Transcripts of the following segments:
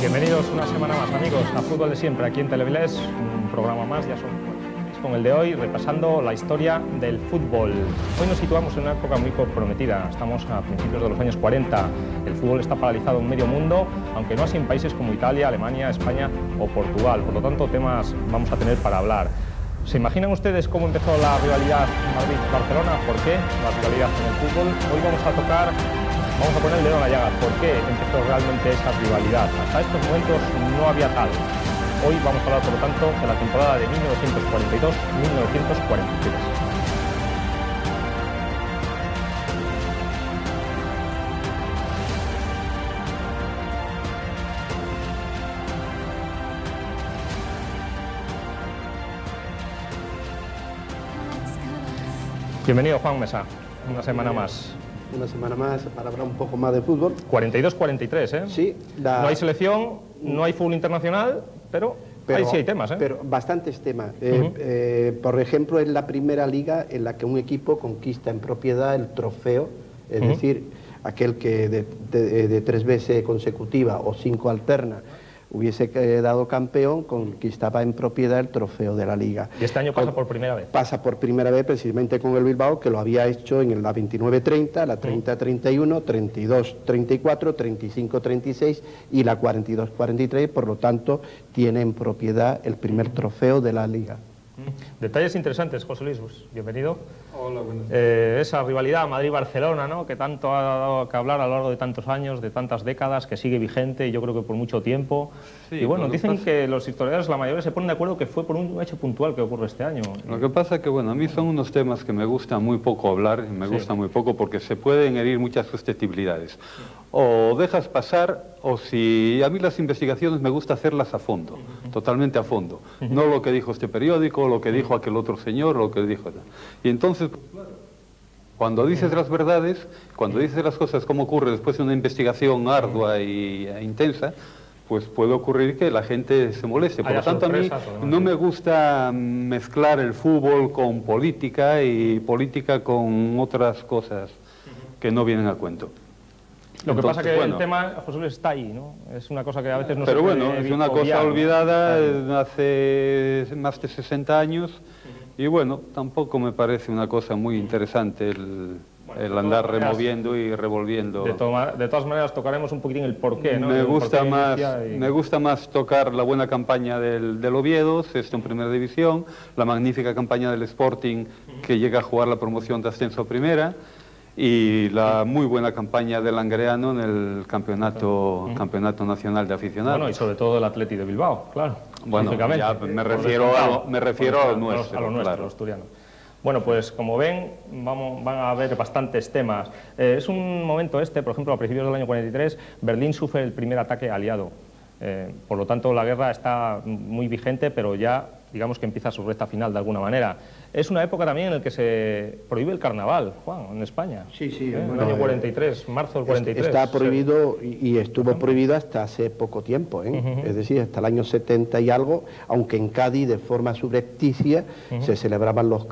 Bienvenidos una semana más, amigos, a Fútbol de Siempre, aquí en Televilés, un programa más, ya son con el de hoy, repasando la historia del fútbol. Hoy nos situamos en una época muy comprometida, estamos a principios de los años 40, el fútbol está paralizado en medio mundo, aunque no así en países como Italia, Alemania, España o Portugal, por lo tanto temas vamos a tener para hablar. ¿Se imaginan ustedes cómo empezó la rivalidad Madrid-Barcelona? ¿Por qué la rivalidad en el fútbol? Hoy vamos a poner el dedo en la llaga. ¿Por qué empezó realmente esa rivalidad? Hasta estos momentos no había tal. Hoy vamos a hablar, por lo tanto, de la temporada de 1942-1943. Bienvenido, Juan Mesa, una semana más. Una semana más para hablar un poco más de fútbol. 42-43, ¿eh? Sí. No hay selección, no hay fútbol internacional, pero ahí sí hay temas, ¿eh? Pero bastantes temas. Por ejemplo, es la primera liga en la que un equipo conquista en propiedad el trofeo, es decir, aquel que de 3 veces consecutiva o 5 alternas hubiese quedado campeón, conquistaba en propiedad el trofeo de la Liga. Y este año pasa por primera vez. Pasa por primera vez precisamente con el Bilbao, que lo había hecho en la 29-30, la 30-31, 32-34, 35-36 y la 42-43, por lo tanto tiene en propiedad el primer trofeo de la Liga. Detalles interesantes, José Luis, bienvenido. Hola, buenos días. Esa rivalidad Madrid-Barcelona, ¿no?, que tanto ha dado que hablar a lo largo de tantos años, de tantas décadas, que sigue vigente, y yo creo que por mucho tiempo. Sí, y bueno, dicen que los historiadores, la mayoría, se ponen de acuerdo que fue por un hecho puntual que ocurre este año. Lo que pasa es que, bueno, a mí son unos temas que me gusta muy poco hablar, y me gusta muy poco porque se pueden herir muchas susceptibilidades. O dejas pasar, o si a mí las investigaciones me gusta hacerlas a fondo, totalmente a fondo. No lo que dijo este periódico, lo que dijo aquel otro señor, lo que dijo... Y entonces, cuando dices las verdades, cuando dices las cosas como ocurre después de una investigación ardua e intensa, pues puede ocurrir que la gente se moleste. Por lo tanto, a mí no me gusta mezclar el fútbol con política y política con otras cosas que no vienen a cuento. Lo que pasa es que el tema, José Luis, está ahí, ¿no? Es una cosa que a veces no se puede Pero bueno, es una cosa olvidada hace más de 60 años y bueno, tampoco me parece una cosa muy interesante el andar removiendo y revolviendo. De todas maneras, tocaremos un poquitín el porqué, ¿no? Me gusta más tocar la buena campaña del Oviedo, sexto en primera división, la magnífica campaña del Sporting, que llega a jugar la promoción de ascenso a primera, y la muy buena campaña del Langreo en el campeonato nacional de aficionados. Bueno, y sobre todo el Atleti de Bilbao, claro. Bueno, ya me refiero a lo nuestro, claro. Lo asturiano. Bueno, pues como ven, van a haber bastantes temas. Es un momento por ejemplo, a principios del año 43, Berlín sufre el primer ataque aliado. Por lo tanto, la guerra está muy vigente, pero ya, digamos que empieza su recta final de alguna manera. Es una época también en la que se prohíbe el carnaval, Juan, en España. Sí, sí. En el año 43, marzo del 43. Está prohibido y estuvo prohibido hasta hace poco tiempo, es decir, hasta el año 70 y algo, aunque en Cádiz de forma subrepticia se celebraban los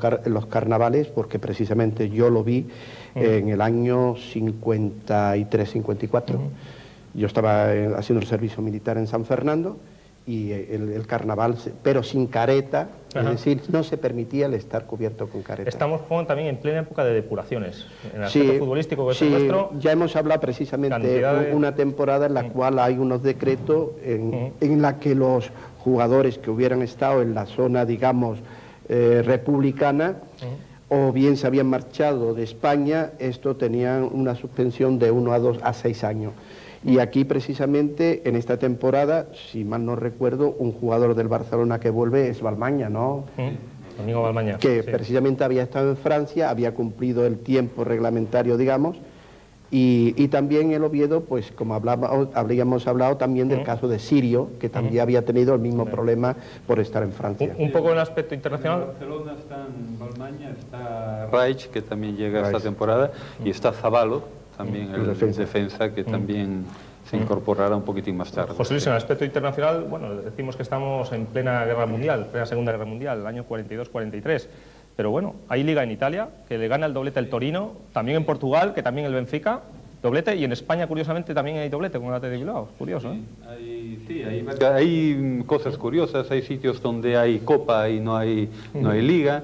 carnavales, porque precisamente yo lo vi en el año 53-54. Yo estaba haciendo el servicio militar en San Fernando y el carnaval, pero sin careta, es decir, no se permitía el estar cubierto con careta. Estamos, Juan, también en plena época de depuraciones, en el aspecto futbolístico que es nuestro. Ya hemos hablado precisamente una temporada en la cual hay unos decretos en la que los jugadores que hubieran estado en la zona, digamos, republicana, o bien se habían marchado de España, esto tenían una suspensión de 1 a 2 a 6 años. Y aquí precisamente en esta temporada, si mal no recuerdo, un jugador del Barcelona que vuelve es Balmaña, ¿no? Domingo Balmaña. Que precisamente había estado en Francia, había cumplido el tiempo reglamentario, digamos, y también el Oviedo, pues como habríamos hablado también del caso de Sirio, que también había tenido el mismo problema por estar en Francia. Un poco en el aspecto internacional. En Barcelona está en Balmaña, está Raich, que también llega esta temporada, y está Zabalo, también el defensa que también se incorporará un poquitín más tarde. José Luis, en el aspecto internacional, bueno, decimos que estamos en plena guerra mundial, plena Segunda Guerra Mundial, el año 42-43, pero bueno, hay liga en Italia, que le gana el doblete el Torino, también en Portugal, que también el Benfica, doblete, y en España, curiosamente, también hay doblete con el Athletic de Bilbao. Curioso, ¿eh? Hay cosas curiosas, hay sitios donde hay Copa y no hay Liga,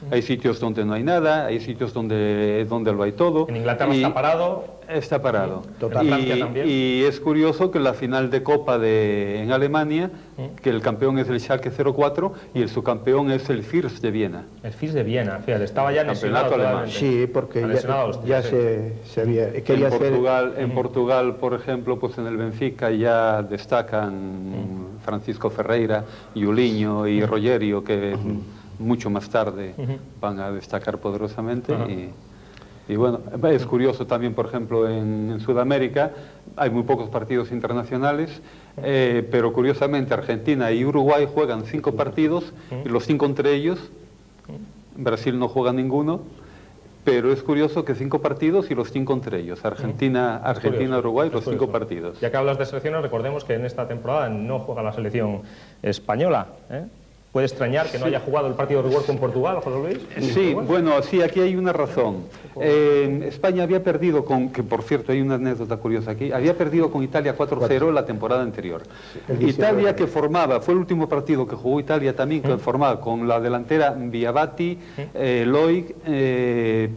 hay sitios donde no hay nada, hay sitios donde lo hay todo. En Inglaterra está parado. Está parado. Francia también. Y es curioso que la final de Copa en Alemania, que el campeón es el Schalke 04 y el subcampeón es el First de Viena. El First de Viena, fíjate, estaba ya campeonato alemán. Sí, porque ya se había... En Portugal, por ejemplo, pues en el Benfica ya destacan Francisco Ferreira, Julinho y Rogerio, que mucho más tarde van a destacar poderosamente. Y bueno, es curioso también, por ejemplo, en Sudamérica hay muy pocos partidos internacionales, pero curiosamente Argentina y Uruguay juegan 5 partidos, y los 5 entre ellos. Brasil no juega ninguno, pero es curioso que 5 partidos y los 5 entre ellos. Argentina, Uruguay, los 5 partidos. Ya que hablas de selecciones, recordemos que en esta temporada no juega la selección española, ¿eh? ¿Puede extrañar que no haya jugado el partido de rigor con Portugal, José Luis? Sí, bueno, sí, aquí hay una razón. España había perdido que por cierto hay una anécdota curiosa aquí, había perdido con Italia 4-0 la temporada anterior. Italia que formaba, fue el último partido que jugó Italia también, que formaba con la delantera Biabatti, Loic,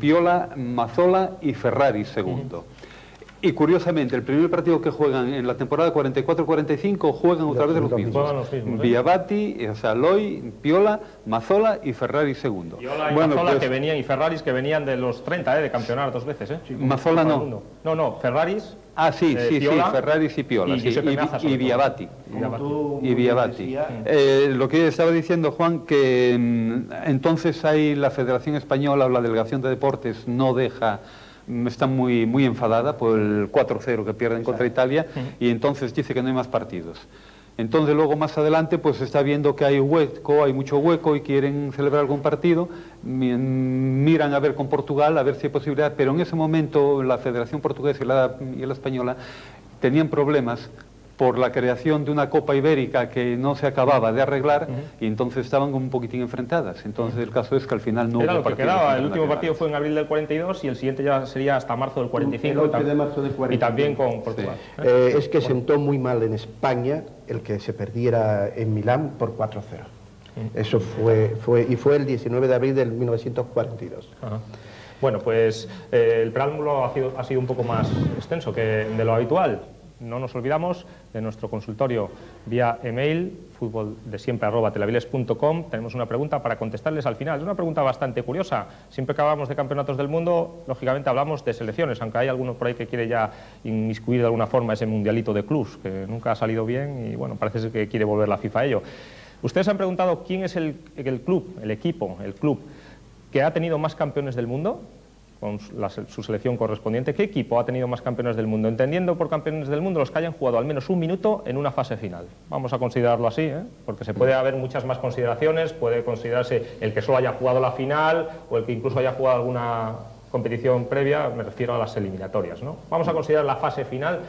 Piola, Mazzola y Ferrari segundo. Y curiosamente, el primer partido que juegan en la temporada 44-45 juegan otra vez de los mismos. Biabatti, o sea, Loy, Piola, Mazzola y Ferrari segundo. Piola y Mazzola pues, que venían, y Ferraris que venían de los 30, de campeonar 2 veces, ¿eh? Mazzola no. No, Ferraris. Ah, sí, Piola, Ferraris y Piola. Y Biabatti. Y Biabatti. Lo que estaba diciendo, Juan, que entonces hay la Federación Española o la Delegación de Deportes no deja... Está muy enfadada por el 4-0 que pierden contra Italia y entonces dice que no hay más partidos. Entonces luego más adelante pues está viendo que hay hueco, hay mucho hueco y quieren celebrar algún partido, miran a ver con Portugal, a ver si hay posibilidad, pero en ese momento la Federación Portuguesa y la Española tenían problemas por la creación de una Copa Ibérica que no se acababa de arreglar y entonces estaban un poquitín enfrentadas. Entonces el caso es que al final no hubo partido. El último partido fue en abril del 42 y el siguiente ya sería hasta marzo del 45. De marzo del 45. Y también con Portugal. Sí. Es que sentó muy mal en España el que se perdiera en Milán por 4-0. Eso fue el 19 de abril del 1942. Bueno, pues el preámbulo ha sido un poco más extenso que de lo habitual. No nos olvidamos de nuestro consultorio vía email, futboldesiempre@telaviles.com. Tenemos una pregunta para contestarles al final. Es una pregunta bastante curiosa. Siempre que hablamos de campeonatos del mundo, lógicamente hablamos de selecciones, aunque hay alguno por ahí que quiere ya inmiscuir de alguna forma ese mundialito de clubs, que nunca ha salido bien y bueno, parece ser que quiere volver la FIFA a ello. Ustedes han preguntado quién es el club, el equipo, el club que ha tenido más campeones del mundo, con su selección correspondiente. ¿Qué equipo ha tenido más campeones del mundo? Entendiendo por campeones del mundo los que hayan jugado al menos un minuto en una fase final. Vamos a considerarlo así, porque se puede haber muchas más consideraciones, puede considerarse el que solo haya jugado la final o el que incluso haya jugado alguna competición previa, me refiero a las eliminatorias, ¿no? Vamos a considerar la fase final.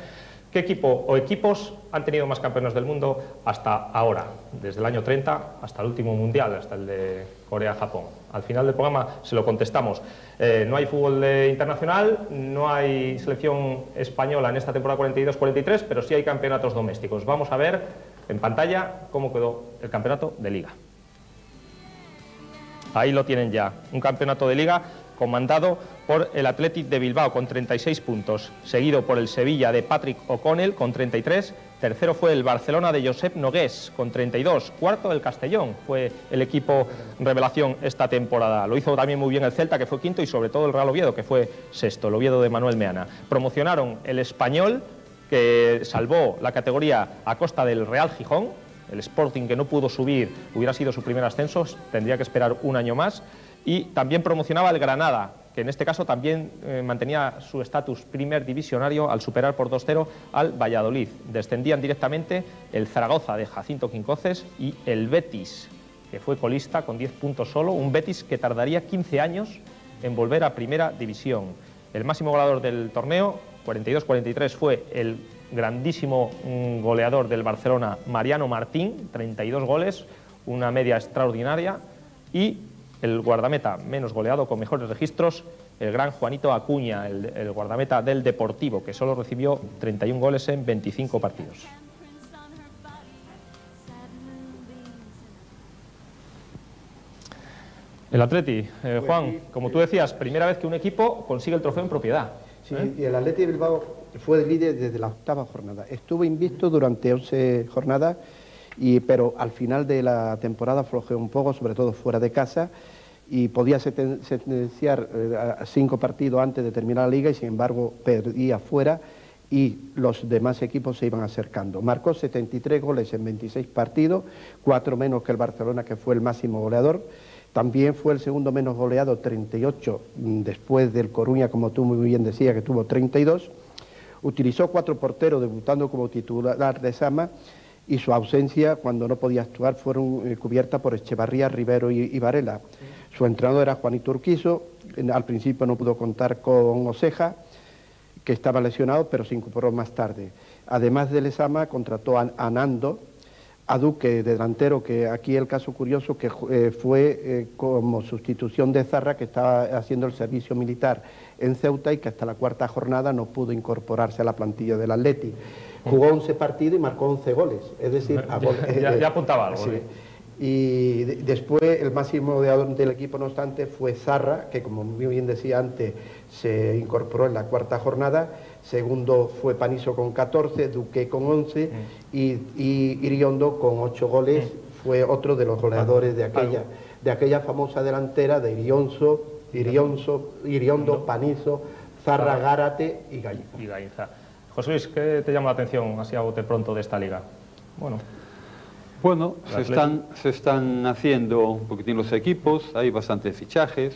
¿Qué equipo o equipos han tenido más campeones del mundo hasta ahora? Desde el año 30 hasta el último mundial, hasta el de Corea-Japón. Al final del programa se lo contestamos. No hay fútbol internacional, no hay selección española en esta temporada 42-43, pero sí hay campeonatos domésticos. Vamos a ver en pantalla cómo quedó el campeonato de Liga. Ahí lo tienen ya, un campeonato de Liga comandado por el Athletic de Bilbao con 36 puntos, seguido por el Sevilla de Patrick O'Connell con 33, tercero fue el Barcelona de Josep Nogués con 32, cuarto el Castellón, fue el equipo revelación esta temporada. Lo hizo también muy bien el Celta, que fue quinto, y sobre todo el Real Oviedo, que fue sexto, el Oviedo de Manuel Meana. Promocionaron el Español, que salvó la categoría a costa del Real Gijón. El Sporting, que no pudo subir, hubiera sido su primer ascenso, tendría que esperar un año más. Y también promocionaba el Granada, que en este caso también mantenía su estatus primer divisionario al superar por 2-0 al Valladolid. Descendían directamente el Zaragoza de Jacinto Quincoces y el Betis, que fue colista con 10 puntos solo, un Betis que tardaría 15 años en volver a primera división. El máximo goleador del torneo, 42-43, fue el grandísimo goleador del Barcelona, Mariano Martín, 32 goles, una media extraordinaria, y el guardameta menos goleado con mejores registros, el gran Juanito Acuña, el guardameta del Deportivo, que solo recibió 31 goles en 25 partidos. El Atleti, Juan, como tú decías, primera vez que un equipo consigue el trofeo en propiedad. Sí, y el Atleti de Bilbao fue el líder desde la 8ª jornada. Estuvo invicto durante 11 jornadas, pero al final de la temporada flojeó un poco, sobre todo fuera de casa, y podía sentenciar 5 partidos antes de terminar la liga y sin embargo perdía fuera y los demás equipos se iban acercando. Marcó 73 goles en 26 partidos, 4 menos que el Barcelona, que fue el máximo goleador. También fue el segundo menos goleado, 38, después del Coruña, como tú muy bien decías, que tuvo 32. Utilizó 4 porteros, debutando como titular de Sama, y su ausencia, cuando no podía actuar, fueron cubiertas por Echevarría, Rivero y Varela. Su entrenador era Juanito Urquizo. Al principio no pudo contar con Oseja, que estaba lesionado, pero se incorporó más tarde. Además de Lezama, contrató a Nando, a Duque, de delantero, que aquí el caso curioso que fue como sustitución de Zarra, que estaba haciendo el servicio militar en Ceuta y que hasta la 4ª jornada no pudo incorporarse a la plantilla del Atleti. Jugó 11 partidos y marcó 11 goles, es decir... ya apuntaba algo. Sí. Y después el máximo goleador del equipo, no obstante, fue Zarra, que como muy bien decía antes, se incorporó en la 4ª jornada. Segundo fue Panizo con 14, Duque con 11 y Iriondo con 8 goles. Fue otro de los goleadores de aquella famosa delantera de Iriondo, Panizo, Zarra, Gárate y Gainza. José Luis, ¿qué te llama la atención así a bote pronto de esta liga? Bueno, se están haciendo un poquitín los equipos, hay bastantes fichajes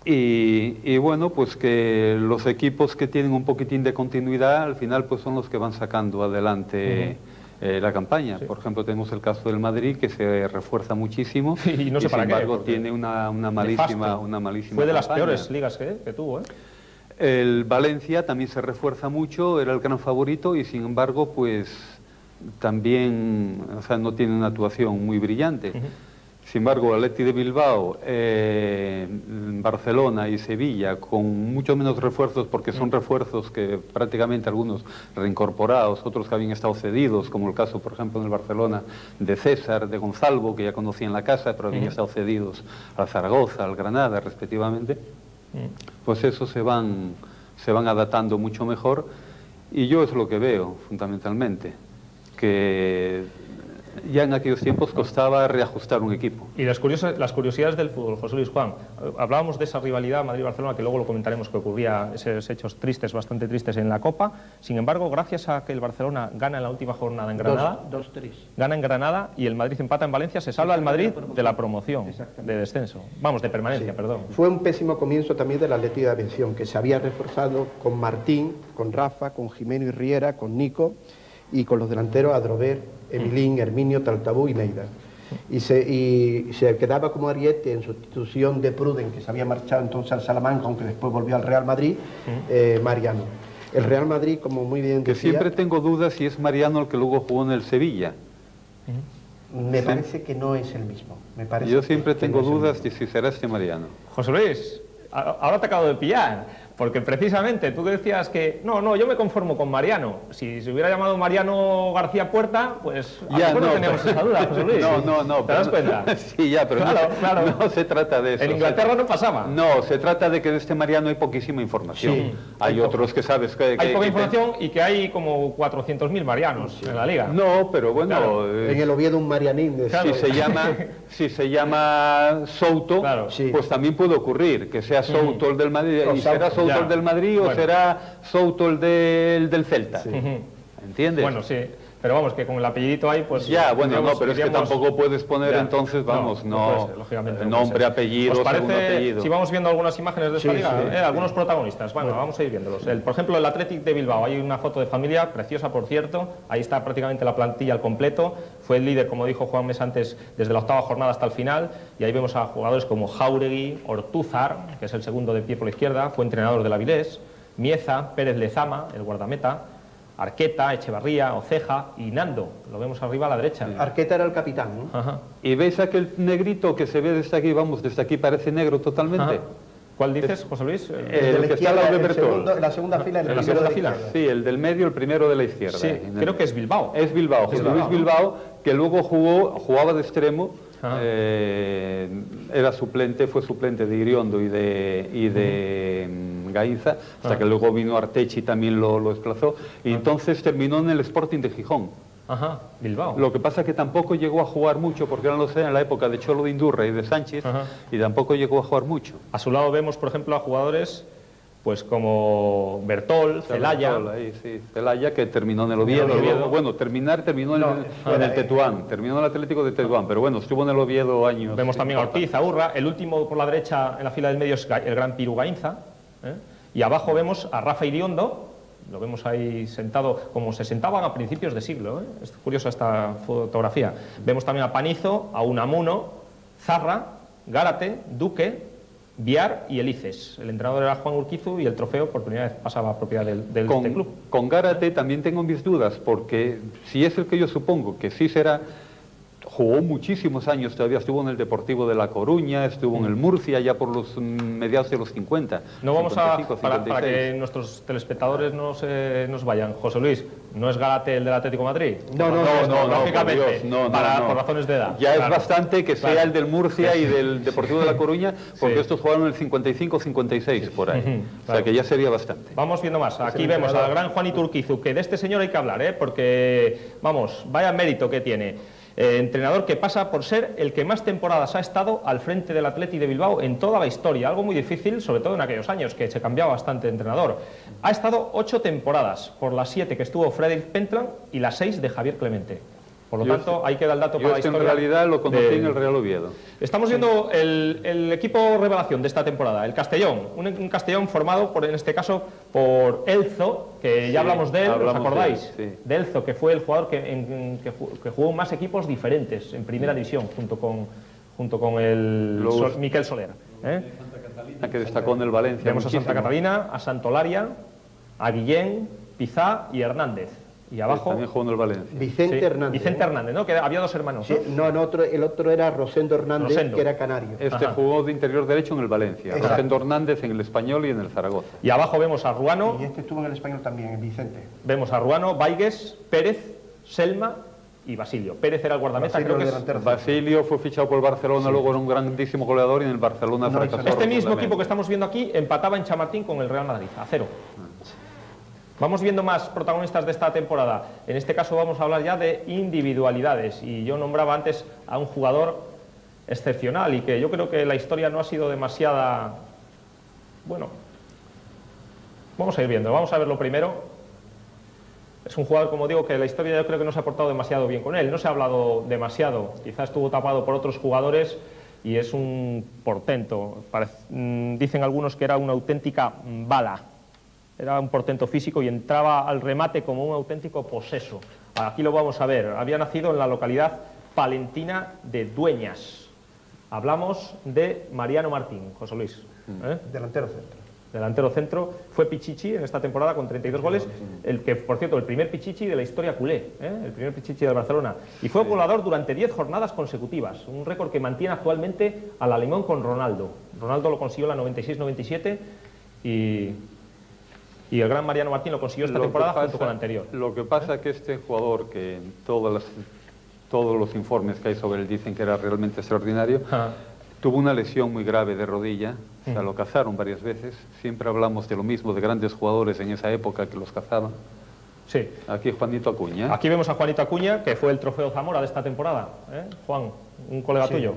y bueno, pues que los equipos que tienen un poquitín de continuidad al final pues son los que van sacando adelante la campaña. Sí. Por ejemplo, tenemos el caso del Madrid, que se refuerza muchísimo y no sé para sin embargo tiene una malísima Fue de las peores ligas que tuvo, ¿eh? El Valencia también se refuerza mucho, era el gran favorito y sin embargo pues también, o sea, no tiene una actuación muy brillante. Sin embargo, el Atleti de Bilbao, Barcelona y Sevilla, con mucho menos refuerzos, porque son refuerzos que prácticamente algunos reincorporados, otros que habían estado cedidos, como el caso, por ejemplo, en el Barcelona de César, de Gonzalvo, que ya conocían la casa, pero habían estado cedidos al Zaragoza, al Granada, respectivamente, pues eso se van adaptando mucho mejor, y yo es lo que veo, fundamentalmente, que ya en aquellos tiempos costaba reajustar un equipo. Y las curiosidades del fútbol, José Luis, Juan, hablábamos de esa rivalidad Madrid-Barcelona, que luego lo comentaremos, que ocurría esos hechos tristes, bastante tristes en la Copa. Sin embargo, gracias a que el Barcelona gana en la última jornada en Granada, 2-3. Gana en Granada y el Madrid empata en Valencia, se salva el Madrid de la promoción, de descenso, vamos, de permanencia, sí. Perdón. Fue un pésimo comienzo también del Atleti de Aviación, que se había reforzado con Martín, con Rafa, con Jimeno y Riera, con Nico, y con los delanteros Adrover, Emilín, Herminio, Taltabú y Neida. Y se quedaba como ariete en sustitución de Pruden, que se había marchado entonces al Salamanca, aunque después volvió al Real Madrid, Mariano. El Real Madrid, como muy bien decía... Que siempre tengo dudas si es Mariano el que luego jugó en el Sevilla. Me parece que no es el mismo. Yo siempre tengo dudas de si será este Mariano. José Luis, ahora te acabo de pillar. Porque precisamente tú decías que no, yo me conformo con Mariano. Si se hubiera llamado Mariano García Puerta, pues ya no tenemos esa duda, José Luis. No. ¿Te das cuenta? Sí, ya, pero claro. No se trata de eso. En Inglaterra no pasaba. No, se trata de que de este Mariano hay poquísima información. Sí, hay otros que sabes que... Hay poca información y que hay como 400.000 Marianos en la liga. No, pero bueno... Claro. En el Oviedo un Marianín. Claro. Si se llama Souto, claro, pues también puede ocurrir que sea Souto el del Madrid y será Souto el del Madrid o será Souto el del Celta. Sí. ¿Entiendes? Bueno, sí. Pero vamos, que con el apellidito ahí, pues... Ya, bueno, no, pero es que tampoco puedes poner entonces, vamos, lógicamente, nombre, apellido, segundo apellido. Si vamos viendo algunas imágenes de esta liga, algunos protagonistas, bueno, vamos a ir viéndolos. Por ejemplo, el Athletic de Bilbao, hay una foto de familia, preciosa por cierto, ahí está prácticamente la plantilla al completo, fue el líder, como dijo Juan Mes antes, desde la 8ª jornada hasta el final, y ahí vemos a jugadores como Jauregui, Ortúzar, que es el segundo de pie por la izquierda, fue entrenador del Avilés, Mieza, Pérez Lezama, el guardameta, Arqueta, Echevarría, Oceja y Nando, lo vemos arriba a la derecha. Arqueta era el capitán, ¿no? Ajá. Y veis aquel negrito que se ve desde aquí, vamos, desde aquí parece negro totalmente. ¿Cuál dices, José Luis? El que está al lado de Bertol. La segunda fila. ¿En la segunda fila? Sí, el del medio, el primero de la izquierda. Sí, creo que es Bilbao. Es Bilbao, José Luis Bilbao, que luego jugaba de extremo, era suplente, fue suplente de Iriondo y de Gainza, hasta que luego vino Artechi y también lo desplazó, y entonces terminó en el Sporting de Gijón. Ajá, Bilbao. Lo que pasa es que tampoco llegó a jugar mucho, porque eran en la época de Cholo de Indurra y de Sánchez, y tampoco llegó a jugar mucho. A su lado vemos, por ejemplo, a jugadores pues como Bertol, Celaya. Sí, Celaya, que terminó en el Oviedo. Bueno, terminó en el Tetuán, terminó en el Atlético de Tetuán, pero bueno, estuvo en el Oviedo años. Vemos también a Ortiz, a Urra, el último por la derecha en la fila del medio es el gran Piru Gainza, y abajo vemos a Rafa Iriondo. Lo vemos ahí sentado, como se sentaban a principios de siglo, Es curiosa esta fotografía. Vemos también a Panizo, a Unamuno, Zarra, Gárate, Duque, Biar y Elices. El entrenador era Juan Urquizu y el trofeo por primera vez pasaba a propiedad del club. Con Gárate también tengo mis dudas, porque si es el que yo supongo que sí será, jugó muchísimos años, todavía estuvo en el Deportivo de La Coruña, estuvo en el Murcia ya por los mediados de los 50. No vamos 55, para que nuestros telespectadores no nos vayan. José Luis, ¿no es Gárate el del Atlético de Madrid? No, lógicamente, por razones de edad. Ya es bastante que sea el del Murcia y del Deportivo de La Coruña, porque estos jugaron en el 55-56, por ahí. O sea que ya sería bastante. Vamos viendo más. Aquí vemos al gran Juanito Urquizu, que de este señor hay que hablar, porque, vamos, vaya mérito que tiene. Entrenador que pasa por ser el que más temporadas ha estado al frente del Athletic de Bilbao en toda la historia, algo muy difícil, sobre todo en aquellos años, que se cambiaba bastante de entrenador. Ha estado 8 temporadas, por las 7 que estuvo Fredrik Pentland y las 6 de Javier Clemente. Por lo tanto, ahí queda el dato para la historia. En realidad lo conocí en el Real Oviedo. Estamos viendo el equipo revelación de esta temporada, el Castellón. Un Castellón formado, en este caso, por Elzo, que ya hablamos de él, ¿os acordáis? De Elzo, que fue el jugador que jugó en más equipos diferentes en primera división, junto con el Miquel Soler. Santa Catalina, que destacó en el Valencia. Vemos a Santa Catalina, a Santolaria, a Guillén, Pizá y Hernández. Y abajo también jugó en el Valencia. Vicente Hernández. Vicente Hernández, ¿no? Que había 2 hermanos. Sí, el otro era Rosendo Hernández, que era canario. Jugó de interior derecho en el Valencia. Exacto. Rosendo Hernández en el Español y en el Zaragoza. Y abajo vemos a Ruano. Y estuvo en el Español también, en Vicente. Vemos a Ruano, Baigues, Pérez, Selma y Basilio. Pérez era el guardameta, creo que es... Basilio fue fichado por el Barcelona, luego era un grandísimo goleador y en el Barcelona fracasó. Este mismo equipo que estamos viendo aquí empataba en Chamartín con el Real Madrid, a 0. Vamos viendo más protagonistas de esta temporada. En este caso vamos a hablar ya de individualidades. Y yo nombraba antes a un jugador excepcional y que yo creo que la historia no ha sido demasiada... Bueno, vamos a ir viendo. Vamos a verlo primero. Es un jugador, como digo, que la historia yo creo que no se ha portado demasiado bien con él. No se ha hablado demasiado. Quizás estuvo tapado por otros jugadores y es un portento. Dicen algunos que era una auténtica bala. Era un portento físico y entraba al remate como un auténtico poseso. Aquí lo vamos a ver. Había nacido en la localidad palentina de Dueñas. Hablamos de Mariano Martín, José Luis. Delantero centro. Delantero centro. Fue pichichi en esta temporada con 32 goles. El que, por cierto, el primer pichichi de la historia culé. El primer pichichi de Barcelona. Y fue goleador durante 10 jornadas consecutivas. Un récord que mantiene actualmente al alemán con Ronaldo. Ronaldo lo consiguió en la 96-97 y el gran Mariano Martín lo consiguió esta temporada junto con la anterior. Lo que pasa es que este jugador, que en todos los informes que hay sobre él dicen que era realmente extraordinario, tuvo una lesión muy grave de rodilla, o sea, lo cazaron varias veces. Siempre hablamos de lo mismo, de grandes jugadores en esa época que los cazaban. Sí. Aquí Juanito Acuña. Aquí vemos a Juanito Acuña, que fue el trofeo Zamora de esta temporada. Juan, un colega tuyo,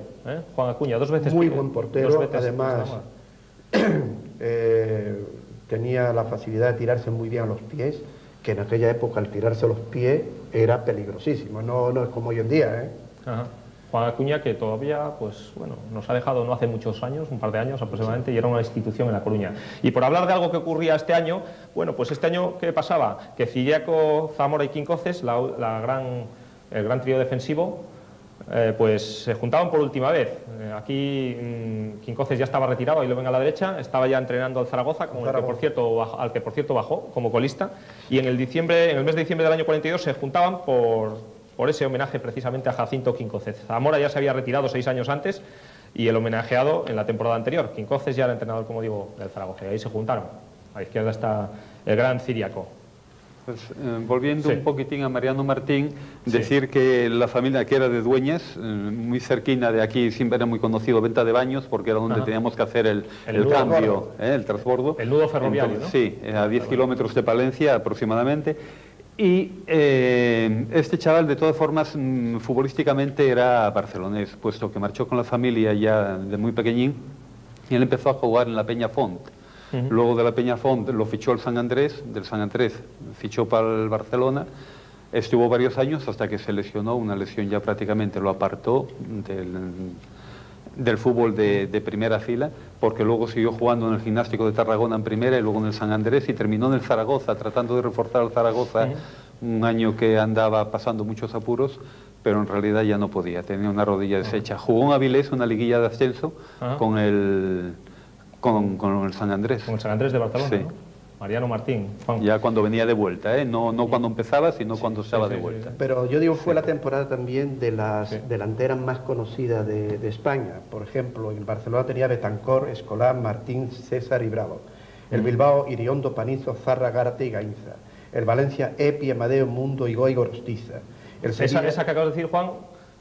Juan Acuña, 2 veces. Muy buen portero, además tenía la facilidad de tirarse muy bien a los pies, que en aquella época al tirarse a los pies era peligrosísimo, no es como hoy en día. Juan Acuña, que todavía, pues bueno, nos ha dejado no hace muchos años, un par de años aproximadamente, y era una institución en La Coruña. Y por hablar de algo que ocurría este año, bueno, pues este año, ¿qué pasaba? Que Ciriaco, Zamora y Quincoces, el gran trío defensivo, pues se juntaban por última vez. Aquí Quincoces ya estaba retirado, ahí lo ven a la derecha, estaba ya entrenando al Zaragoza, al que por cierto bajó como colista, y en el mes de diciembre del año 42 se juntaban por ese homenaje precisamente a Jacinto Quincoces. Zamora ya se había retirado 6 años antes, y el homenajeado en la temporada anterior. Quincoces ya era entrenador, como digo, del Zaragoza, y ahí se juntaron. A la izquierda está el gran Ciriaco. Pues, volviendo un poquitín a Mariano Martín, decir que la familia que era de Dueñas, muy cerquina de aquí, siempre era muy conocido Venta de Baños, porque era donde teníamos que hacer el cambio, el transbordo. El nudo ferroviario, entonces, ¿no? Sí, a 10 kilómetros de Palencia aproximadamente. Y este chaval, de todas formas, futbolísticamente era barcelonés, puesto que marchó con la familia ya de muy pequeñín, y él empezó a jugar en la Peña Font. Luego de la Peña Font lo fichó el San Andrés, del San Andrés fichó para el Barcelona, estuvo varios años hasta que se lesionó, una lesión ya prácticamente lo apartó del fútbol de primera fila, porque luego siguió jugando en el Gimnástico de Tarragona en primera y luego en el San Andrés, y terminó en el Zaragoza, tratando de reforzar al Zaragoza, un año que andaba pasando muchos apuros, pero en realidad ya no podía, tenía una rodilla deshecha. Jugó en Avilés una liguilla de ascenso con el San Andrés. Con el San Andrés de Barcelona, sí. ¿no? Mariano Martín, Juan. Ya cuando venía de vuelta, no cuando empezaba, sino cuando estaba de vuelta. Pero yo digo, fue la temporada también de las delanteras más conocidas de España. Por ejemplo, en Barcelona tenía Betancor, Escolar, Martín, César y Bravo. El Bilbao, Iriondo, Panizo, Zarra, Gárate y Gainza. El Valencia, Epi, Amadeo, Mundo, Igo y Gorostiza. El Sevilla... esa que acabas de decir, Juan,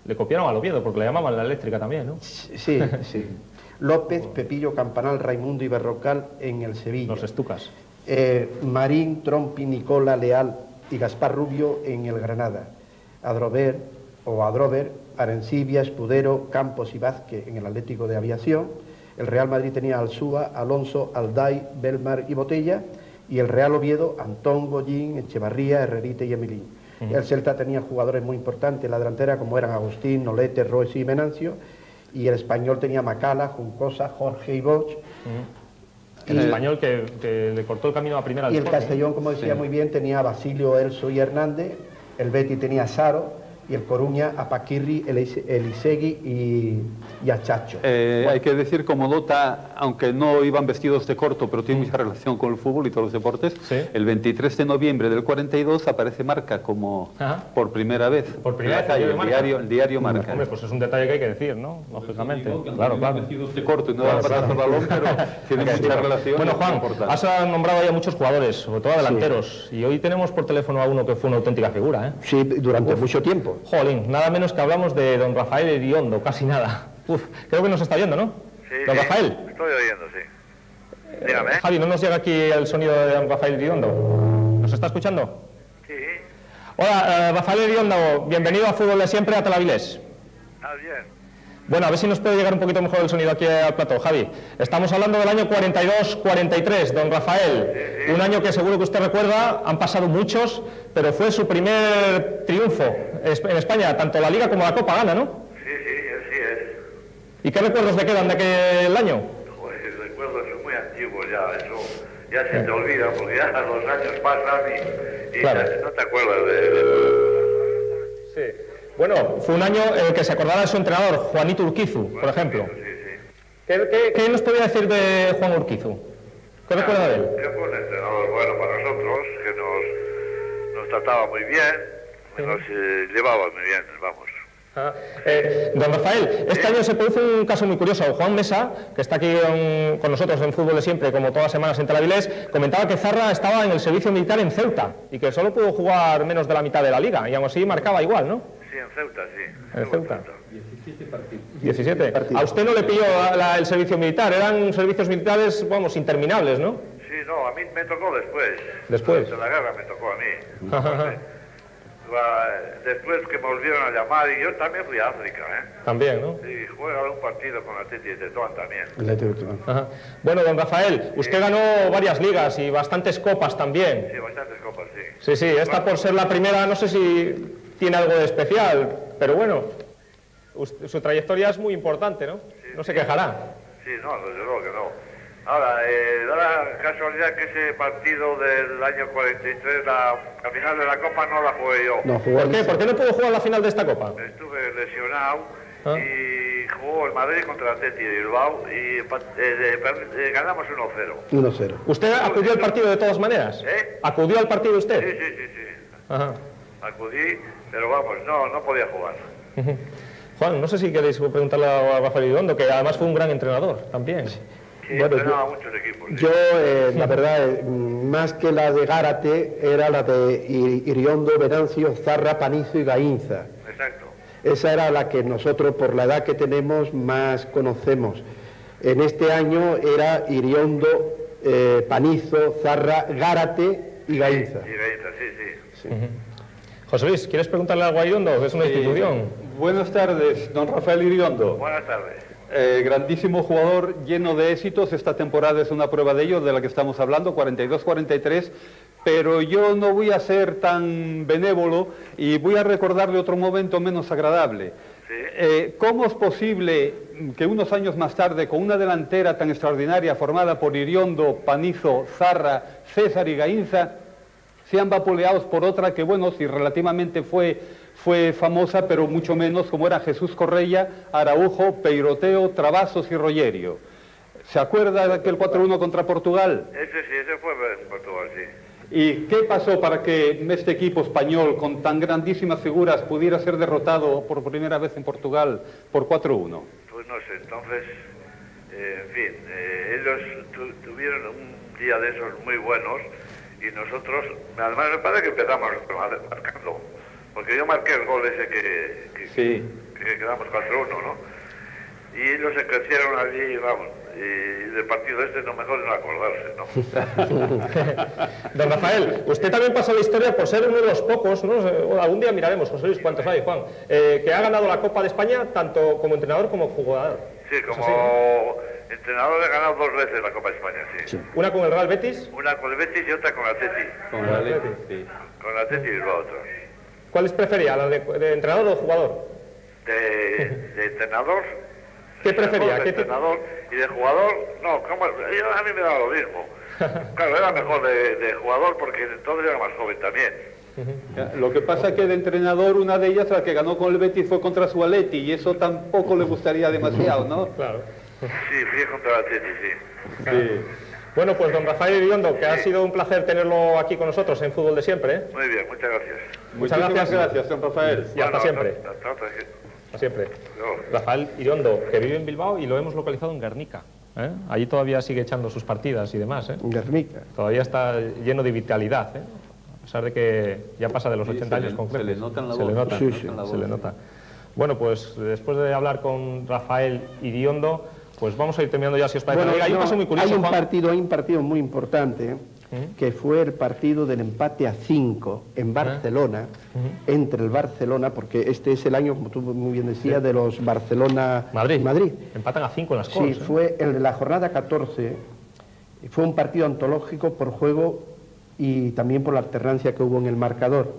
le copiaron al Oviedo, porque le llamaban la eléctrica también, ¿no? Sí, sí. López, Pepillo, Campanal, Raimundo y Berrocal en el Sevilla. Los Estucas. Marín, Trompi, Nicola, Leal y Gaspar Rubio en el Granada. Adrover, Arencibia, Escudero, Campos y Vázquez en el Atlético de Aviación. El Real Madrid tenía Alsúa, Alonso, Alday, Belmar y Botella. Y el Real Oviedo, Antón, Gollín, Echevarría, Herrerite y Emilín. El Celta tenía jugadores muy importantes en la delantera, como eran Agustín, Nolete, Roes y Venancio. Y el Español tenía Macala, Juncosa, Jorge y Bosch. El Español que le cortó el camino a primera. Y el Castellón, como decía muy bien, tenía a Basilio, Elso y Hernández. El Betis tenía a Saro. Y el Coruña a Paquirri, Elisegui y a Chacho. Hay que decir, como nota, aunque no iban vestidos de corto, pero tiene mucha relación con el fútbol y todos los deportes, el 23 de noviembre del 42 aparece Marca como por primera vez. Por primera vez el diario Marca. Hombre, pues es un detalle que hay que decir, ¿no? Lógicamente. Sí, claro. Vestidos de corto y no van para el balón, pero tiene mucha relación. Bueno, Juan, has nombrado ya muchos jugadores, sobre todo delanteros, y hoy tenemos por teléfono a uno que fue una auténtica figura, ¿eh? Sí, durante mucho tiempo. Jolín, nada menos que hablamos de don Rafael Iriondo, casi nada. Creo que nos está oyendo, ¿no? Sí, don Rafael. Estoy oyendo, sí. Dígame. Javi, ¿no nos llega aquí el sonido de don Rafael Iriondo? ¿Nos está escuchando? Sí. Hola, Rafael Iriondo, bienvenido a Fútbol de Siempre, a Telavilés. Bien. Bueno, a ver si nos puede llegar un poquito mejor el sonido aquí al plató. Javi, estamos hablando del año 42-43, don Rafael. Un año que seguro que usted recuerda, han pasado muchos, pero fue su primer triunfo en España, tanto la Liga como la Copa gana, ¿no? Sí, así es. ¿Y qué recuerdos le quedan de aquel año? Pues recuerdos son muy antiguos ya, eso ya se te olvida, porque ya los años pasan y claro. No te acuerdas de... Sí. Bueno, fue un año en el que se acordaba de su entrenador, Juanito Urquizu, por ejemplo. Sí. ¿Qué nos podía decir de Juan Urquizu? ¿Qué recuerda de él? Que fue un entrenador bueno para nosotros, que nos trataba muy bien, nos llevaba muy bien, vamos. Don Rafael, este año se produce un caso muy curioso. Juan Mesa, que está aquí con nosotros en Fútbol de Siempre, como todas las semanas en Telavilés, comentaba que Zarra estaba en el servicio militar en Ceuta y que solo pudo jugar menos de la mitad de la liga, y aún así marcaba igual, ¿no? Sí, en Ceuta, sí. En Ceuta. 17 partidos. 17 partidos. A usted no le pilló el servicio militar, eran servicios militares, vamos, interminables, ¿no? Sí, no, a mí me tocó después. ¿Después? De la guerra me tocó a mí. Después que me volvieron a llamar, y yo también fui a África, ¿eh? También, ¿no? Sí, jugué un partido con la Atleti de Tetuán también. Bueno, don Rafael, usted ganó varias ligas y bastantes copas también. Sí, bastantes copas, sí. Sí, esta por ser la primera, no sé si tiene algo de especial, pero bueno, su trayectoria es muy importante, ¿no? Sí, no se quejará. Sí, no, desde luego que no. Ahora, da la casualidad que ese partido del año 43, la final de la Copa no la jugué yo. No, ¿Por qué? ¿Por qué no pudo jugar la final de esta Copa? Estuve lesionado y jugó el Madrid contra el Atleti de Bilbao y ganamos 1-0. 1-0. ¿Usted acudió al partido de todas maneras? ¿Acudió al partido usted? Sí. Acudí, pero vamos, no podía jugar. Juan, no sé si queréis preguntarle a Rafael Iriondo, que además fue un gran entrenador también. Sí, Bueno, entrenaba muchos equipos. Sí. Yo, la verdad, más que la de Gárate, era la de Iriondo, Venancio, Zarra, Panizo y Gainza. Exacto. Esa era la que nosotros, por la edad que tenemos, más conocemos. En este año era Iriondo, Panizo, Zarra, Gárate y Gainza. Y Gainza, sí. José Luis, ¿quieres preguntarle algo a Iriondo? Es una institución. Buenas tardes, don Rafael Iriondo. Buenas tardes. Grandísimo jugador, lleno de éxitos. Esta temporada es una prueba de ello, de la que estamos hablando, 42-43. Pero yo no voy a ser tan benévolo y voy a recordarle otro momento menos agradable. Sí. ¿Cómo es posible que unos años más tarde, con una delantera tan extraordinaria formada por Iriondo, Panizo, Zarra, César y Gainza, sean vapuleados por otra que, bueno, sí, relativamente fue famosa, pero mucho menos, como era Jesús Correia, Araujo, Peiroteo, Travassos y Rogerio? ¿Se acuerda de aquel 4-1 contra Portugal? Ese fue en Portugal, sí. ¿Y qué pasó para que este equipo español, con tan grandísimas figuras, pudiera ser derrotado por primera vez en Portugal por 4-1? Pues no sé, entonces, en fin, ellos tuvieron un día de esos muy buenos y nosotros, además me parece que empezamos marcando, porque yo marqué el gol ese que quedamos 4-1, ¿no? Y ellos se crecieron allí, vamos, y del partido este no mejor no acordarse, ¿no? Don Rafael, usted también pasó la historia por ser uno de los pocos, ¿no? Algún día miraremos, José Luis, cuántos hay, Juan, que ha ganado la Copa de España tanto como entrenador como jugador. Sí, como entrenador he ganado 2 veces la Copa de España, sí. Una con el Real Betis. Una con el Betis y otra con el Atleti. Con el Atleti, sí. Con el Atleti y la otra. ¿Cuáles prefería, la de entrenador o de jugador? De entrenador. ¿Qué prefería? De entrenador y de jugador, no, a mí me daba lo mismo. Claro, era mejor de jugador porque entonces era más joven también. Lo que pasa es que de entrenador, una de ellas, la que ganó con el Betis, fue contra su Atleti, y eso tampoco le gustaría demasiado, ¿no? Claro. Sí, fui contra el Atleti, sí. Sí. Bueno, pues don Rafael Iriondo, que ha sido un placer tenerlo aquí con nosotros en Fútbol de Siempre, ¿eh? Muy bien, muchas gracias. Muchas gracias, don Rafael. Y hasta siempre. Hasta otra. Hasta siempre. No. Rafael Iriondo, que vive en Bilbao y lo hemos localizado en Guernica. Allí todavía sigue echando sus partidas y demás. Guernica. Todavía está lleno de vitalidad, a pesar de que ya pasa de los 80 años con creces. Se le nota en la voz. Se le nota. Bueno, pues después de hablar con Rafael Iriondo, pues vamos a ir terminando ya, si os parece. Bueno, hay un caso muy curioso, hay un partido muy importante, que fue el partido del empate a 5 en Barcelona, entre el Barcelona, porque este es el año, como tú muy bien decías, de los Barcelona-Madrid. Empatan a 5 en las cosas. Sí, fue en la jornada 14, fue un partido antológico por juego y también por la alternancia que hubo en el marcador.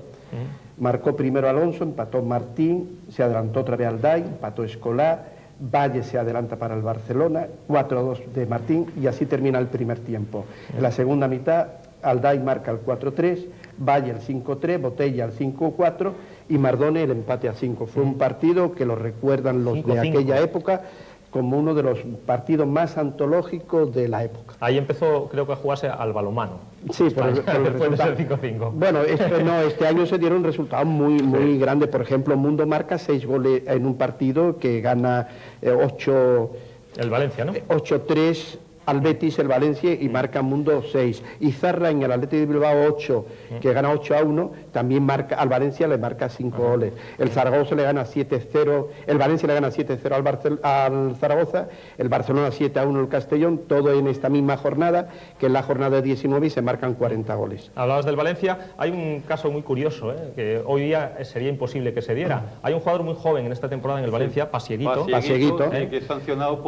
Marcó primero Alonso, empató Martín, se adelantó otra vez Alday, empató Escolá, Valle se adelanta para el Barcelona, 4-2 de Martín, y así termina el primer tiempo. En la segunda mitad, Alday marca el 4-3, Valle el 5-3, Botella el 5-4 y Mardone el empate a 5. Fue un partido que lo recuerdan los 5-5 de aquella época como uno de los partidos más antológicos de la época. Ahí empezó, creo que, a jugarse al balonmano. Sí, por el resultado. 5-5. Bueno, este año se dieron resultados muy grandes. Por ejemplo, Mundo marca 6 goles en un partido que gana 8... El Valencia, ¿no? 8-3 al Betis, el Valencia, y marca Mundo 6. Y Zarra en el Athletic de Bilbao 8, que gana 8-1, también marca, al Valencia le marca 5 goles. El Zaragoza le gana 7-0, el Valencia le gana 7-0 al Zaragoza, el Barcelona 7-1 el Castellón, todo en esta misma jornada, que es la jornada 19, y se marcan 40 goles. Hablabas del Valencia, hay un caso muy curioso, que hoy día sería imposible que se diera. Hay un jugador muy joven en esta temporada en el Valencia, Pasieguito, que es sancionado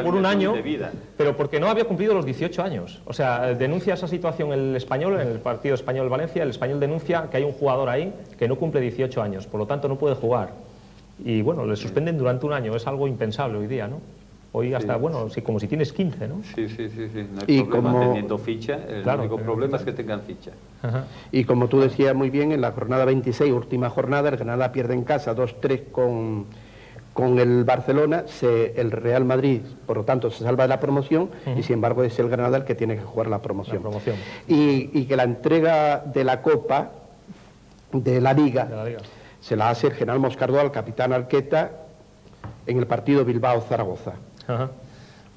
por un año, de vida. Pero porque no había cumplido los 18 años. O sea, denuncia esa situación el Español, en el partido Español-Valencia, el Español denuncia que hay un jugador ahí que no cumple 18 años, por lo tanto no puede jugar. Y bueno, le suspenden durante un año, es algo impensable hoy día, ¿no? Hoy hasta, bueno, como si tienes 15, ¿no? Sí, no hay problema teniendo ficha, el único problema es que tengan ficha. Y como tú decías muy bien, en la jornada 26, última jornada, el Granada pierde en casa 2-3 con el Barcelona, el Real Madrid, por lo tanto, se salva de la promoción, y sin embargo es el Granada el que tiene que jugar la promoción. Y que la entrega de la Copa de la Liga se la hace el general Moscardó al capitán Arqueta, en el partido Bilbao-Zaragoza. Ajá.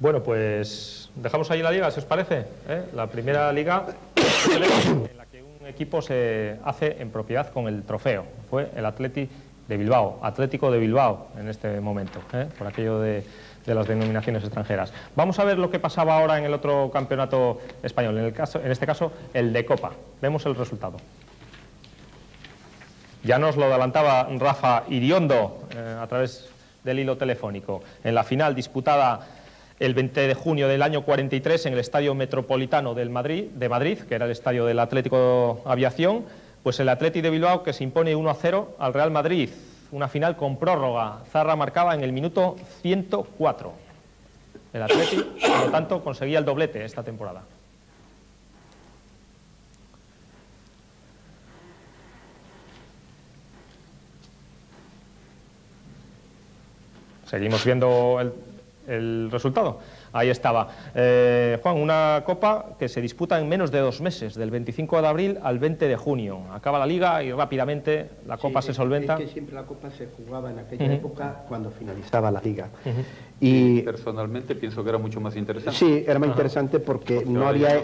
Bueno, pues dejamos ahí la liga, si os parece, ¿eh? La primera liga en la que un equipo se hace en propiedad con el trofeo. Fue el Atlético de Bilbao en este momento, por aquello de las denominaciones extranjeras. Vamos a ver lo que pasaba ahora en el otro campeonato español, en este caso el de Copa. Vemos el resultado. Ya nos lo adelantaba Rafa Iriondo a través del hilo telefónico. En la final disputada el 20 de junio del año 43 en el Estadio Metropolitano de Madrid, que era el estadio del Atlético Aviación, pues el Athletic de Bilbao que se impone 1-0 al Real Madrid. Una final con prórroga. Zarra marcaba en el minuto 104. El Athletic, por lo tanto, conseguía el doblete esta temporada. Seguimos viendo el resultado. Ahí estaba. Juan, una copa que se disputa en menos de 2 meses, del 25 de abril al 20 de junio. Acaba la liga y rápidamente la copa se solventa. Es que siempre la copa se jugaba en aquella época cuando finalizaba la liga. Y personalmente pienso que era mucho más interesante. Sí, era más interesante porque no había...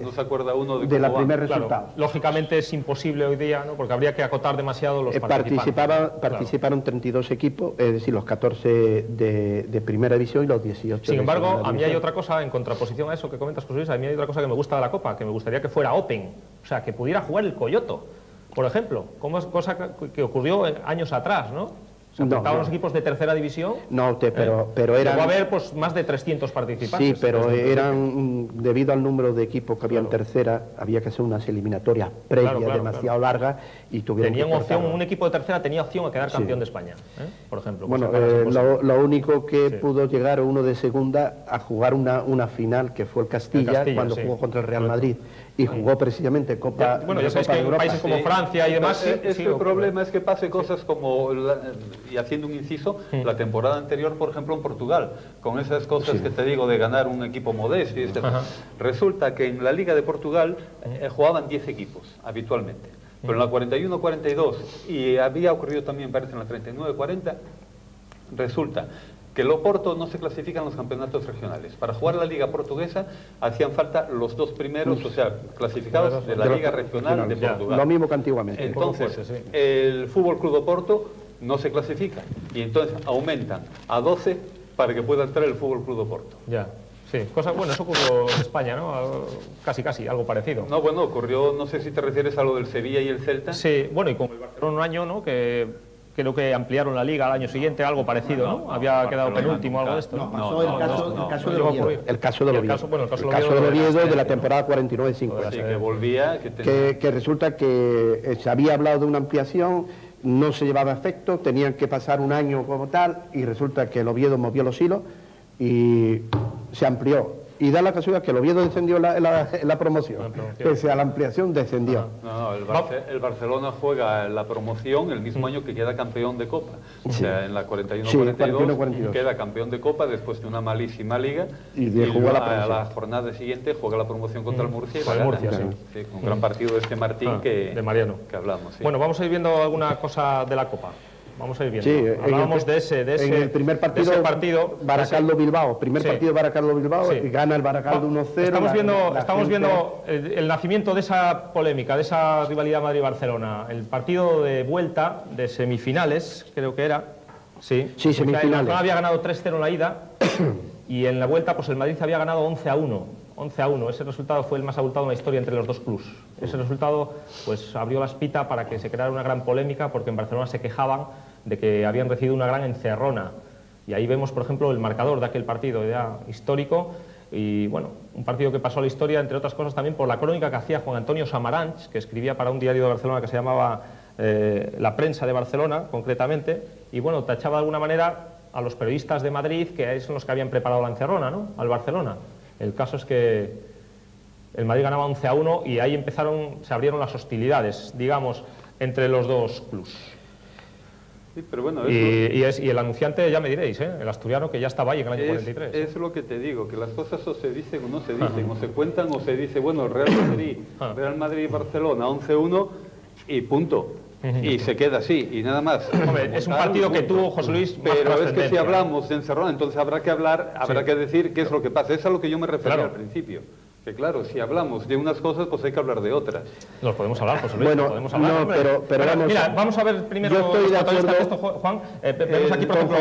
No se acuerda uno de la primer resultado. Claro, lógicamente es imposible hoy día, ¿no? Porque habría que acotar demasiado los participantes. Participaron 32 equipos, es decir, los 14 de primera división y los 18 Sin embargo, de a mí hay otra cosa, en contraposición a eso que comentas, José Luis, a mí hay otra cosa que me gusta de la Copa, que me gustaría que fuera Open, o sea, que pudiera jugar el Coyoto, por ejemplo, como es cosa que ocurrió años atrás, ¿no? Se enfrentaban los equipos de tercera división. No, pero eran... Llegó a haber pues, más de 300 participantes. Sí, pero eran, debido al número de equipos que había en tercera, había que hacer unas eliminatorias previas demasiado largas y tuvieron Tenían opción, un equipo de tercera tenía opción a quedar campeón de España, por ejemplo. Bueno, lo único que pudo llegar uno de segunda a jugar una final, que fue el Castilla cuando jugó contra el Real Madrid. Y jugó precisamente Copa. Bueno, ya sabéis que en países como Francia y demás. El problema es que pase cosas como, y haciendo un inciso, la temporada anterior, por ejemplo, en Portugal, con esas cosas que te digo de ganar un equipo modesto. Resulta que en la Liga de Portugal jugaban 10 equipos habitualmente. Pero en la 41-42, y había ocurrido también, parece, en la 39-40, resulta que el Oporto no se clasifican los campeonatos regionales. Para jugar la Liga Portuguesa hacían falta los 2 primeros, o sea, clasificados de la Liga Regional de Portugal. Lo mismo que antiguamente. Entonces, el Fútbol Club Oporto no se clasifica y entonces aumentan a 12 para que pueda entrar el Fútbol Club Oporto. Ya. Sí, bueno, eso ocurrió en España, ¿no? Casi, algo parecido. No, bueno, ocurrió, no sé si te refieres a lo del Sevilla y el Celta. Sí, bueno, y con el Barcelona un año, ¿no? Que creo que ampliaron la liga al año siguiente, algo parecido, ¿no? Había quedado penúltimo, algo de esto. No, pasó el caso de Oviedo. El caso de Oviedo de la temporada 49-50. Sí, que volvía... Que resulta que se había hablado de una ampliación, no se llevaba a efecto, tenían que pasar un año como tal, y resulta que el Oviedo movió los hilos y se amplió. Y da la casualidad que el Oviedo descendió la promoción, pese a la ampliación descendió. No, el Barcelona juega la promoción el mismo año que queda campeón de Copa. O sea, en la 41-42 queda campeón de Copa después de una malísima liga y a la jornada siguiente juega la promoción contra el Murcia y la gana. Sí, con un gran partido de este Martín de Mariano que hablamos. Sí. Bueno, vamos a ir viendo alguna cosa de la Copa. Vamos a ir viendo. Sí, hablábamos de ese en el primer partido, Baracaldo-Bilbao. Partido Baracaldo-Bilbao, y gana el Baracaldo 1-0. Estamos viendo el nacimiento de esa polémica, de esa rivalidad Madrid-Barcelona. El partido de vuelta, de semifinales, creo que era. Sí, semifinales. El Barcelona había ganado 3-0 en la ida y en la vuelta pues el Madrid había ganado 11-1. 11-1, ese resultado fue el más abultado en la historia entre los dos clubes. Ese resultado pues abrió la espita para que se creara una gran polémica porque en Barcelona se quejaban de que habían recibido una gran encerrona. Y ahí vemos, por ejemplo, el marcador de aquel partido ya histórico y, bueno, un partido que pasó a la historia, entre otras cosas, también por la crónica que hacía Juan Antonio Samaranch, que escribía para un diario de Barcelona que se llamaba La Prensa de Barcelona, concretamente, y, bueno, tachaba de alguna manera a los periodistas de Madrid, que son los que habían preparado la encerrona, ¿no?, al Barcelona. El caso es que el Madrid ganaba 11-1 y ahí se abrieron las hostilidades, digamos, entre los dos clubes. Sí, pero bueno, y el anunciante, ya me diréis, el asturiano que ya estaba ahí en el año 43. Es lo que te digo, que las cosas o se dicen o no se dicen, o se cuentan o se dice, bueno, Real Madrid y Barcelona 11-1, y punto. Y se queda así, y nada más. Hombre, es un partido que tuvo, José Luis, pero es que si hablamos de encerrón, entonces habrá que hablar, habrá que decir qué es lo que pasa. Es a lo que yo me refería al principio. Que claro, si hablamos de unas cosas, pues hay que hablar de otras. Los podemos hablar, José Luis. Bueno, podemos hablar, no, pero vamos, mira, vamos a ver primero. Yo estoy de acuerdo, esto, Juan. Vemos aquí, por ejemplo,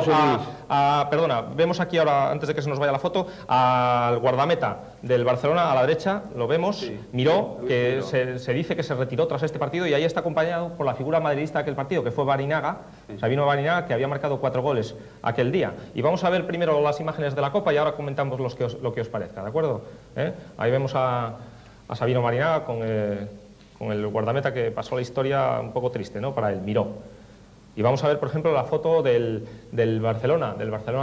perdona, vemos aquí ahora, antes de que se nos vaya la foto, al guardameta del Barcelona a la derecha, lo vemos, sí, Miró, que Miró. Se dice que se retiró tras este partido y ahí está acompañado por la figura madridista de aquel partido, que fue Barinaga, Sabino Barinaga, que había marcado 4 goles aquel día. Y vamos a ver primero las imágenes de la Copa y ahora comentamos lo que os parezca, ¿de acuerdo? Ahí vemos a Sabino Barinaga con el guardameta que pasó la historia un poco triste, ¿no?, para él, Miró. Y vamos a ver, por ejemplo, la foto del Barcelona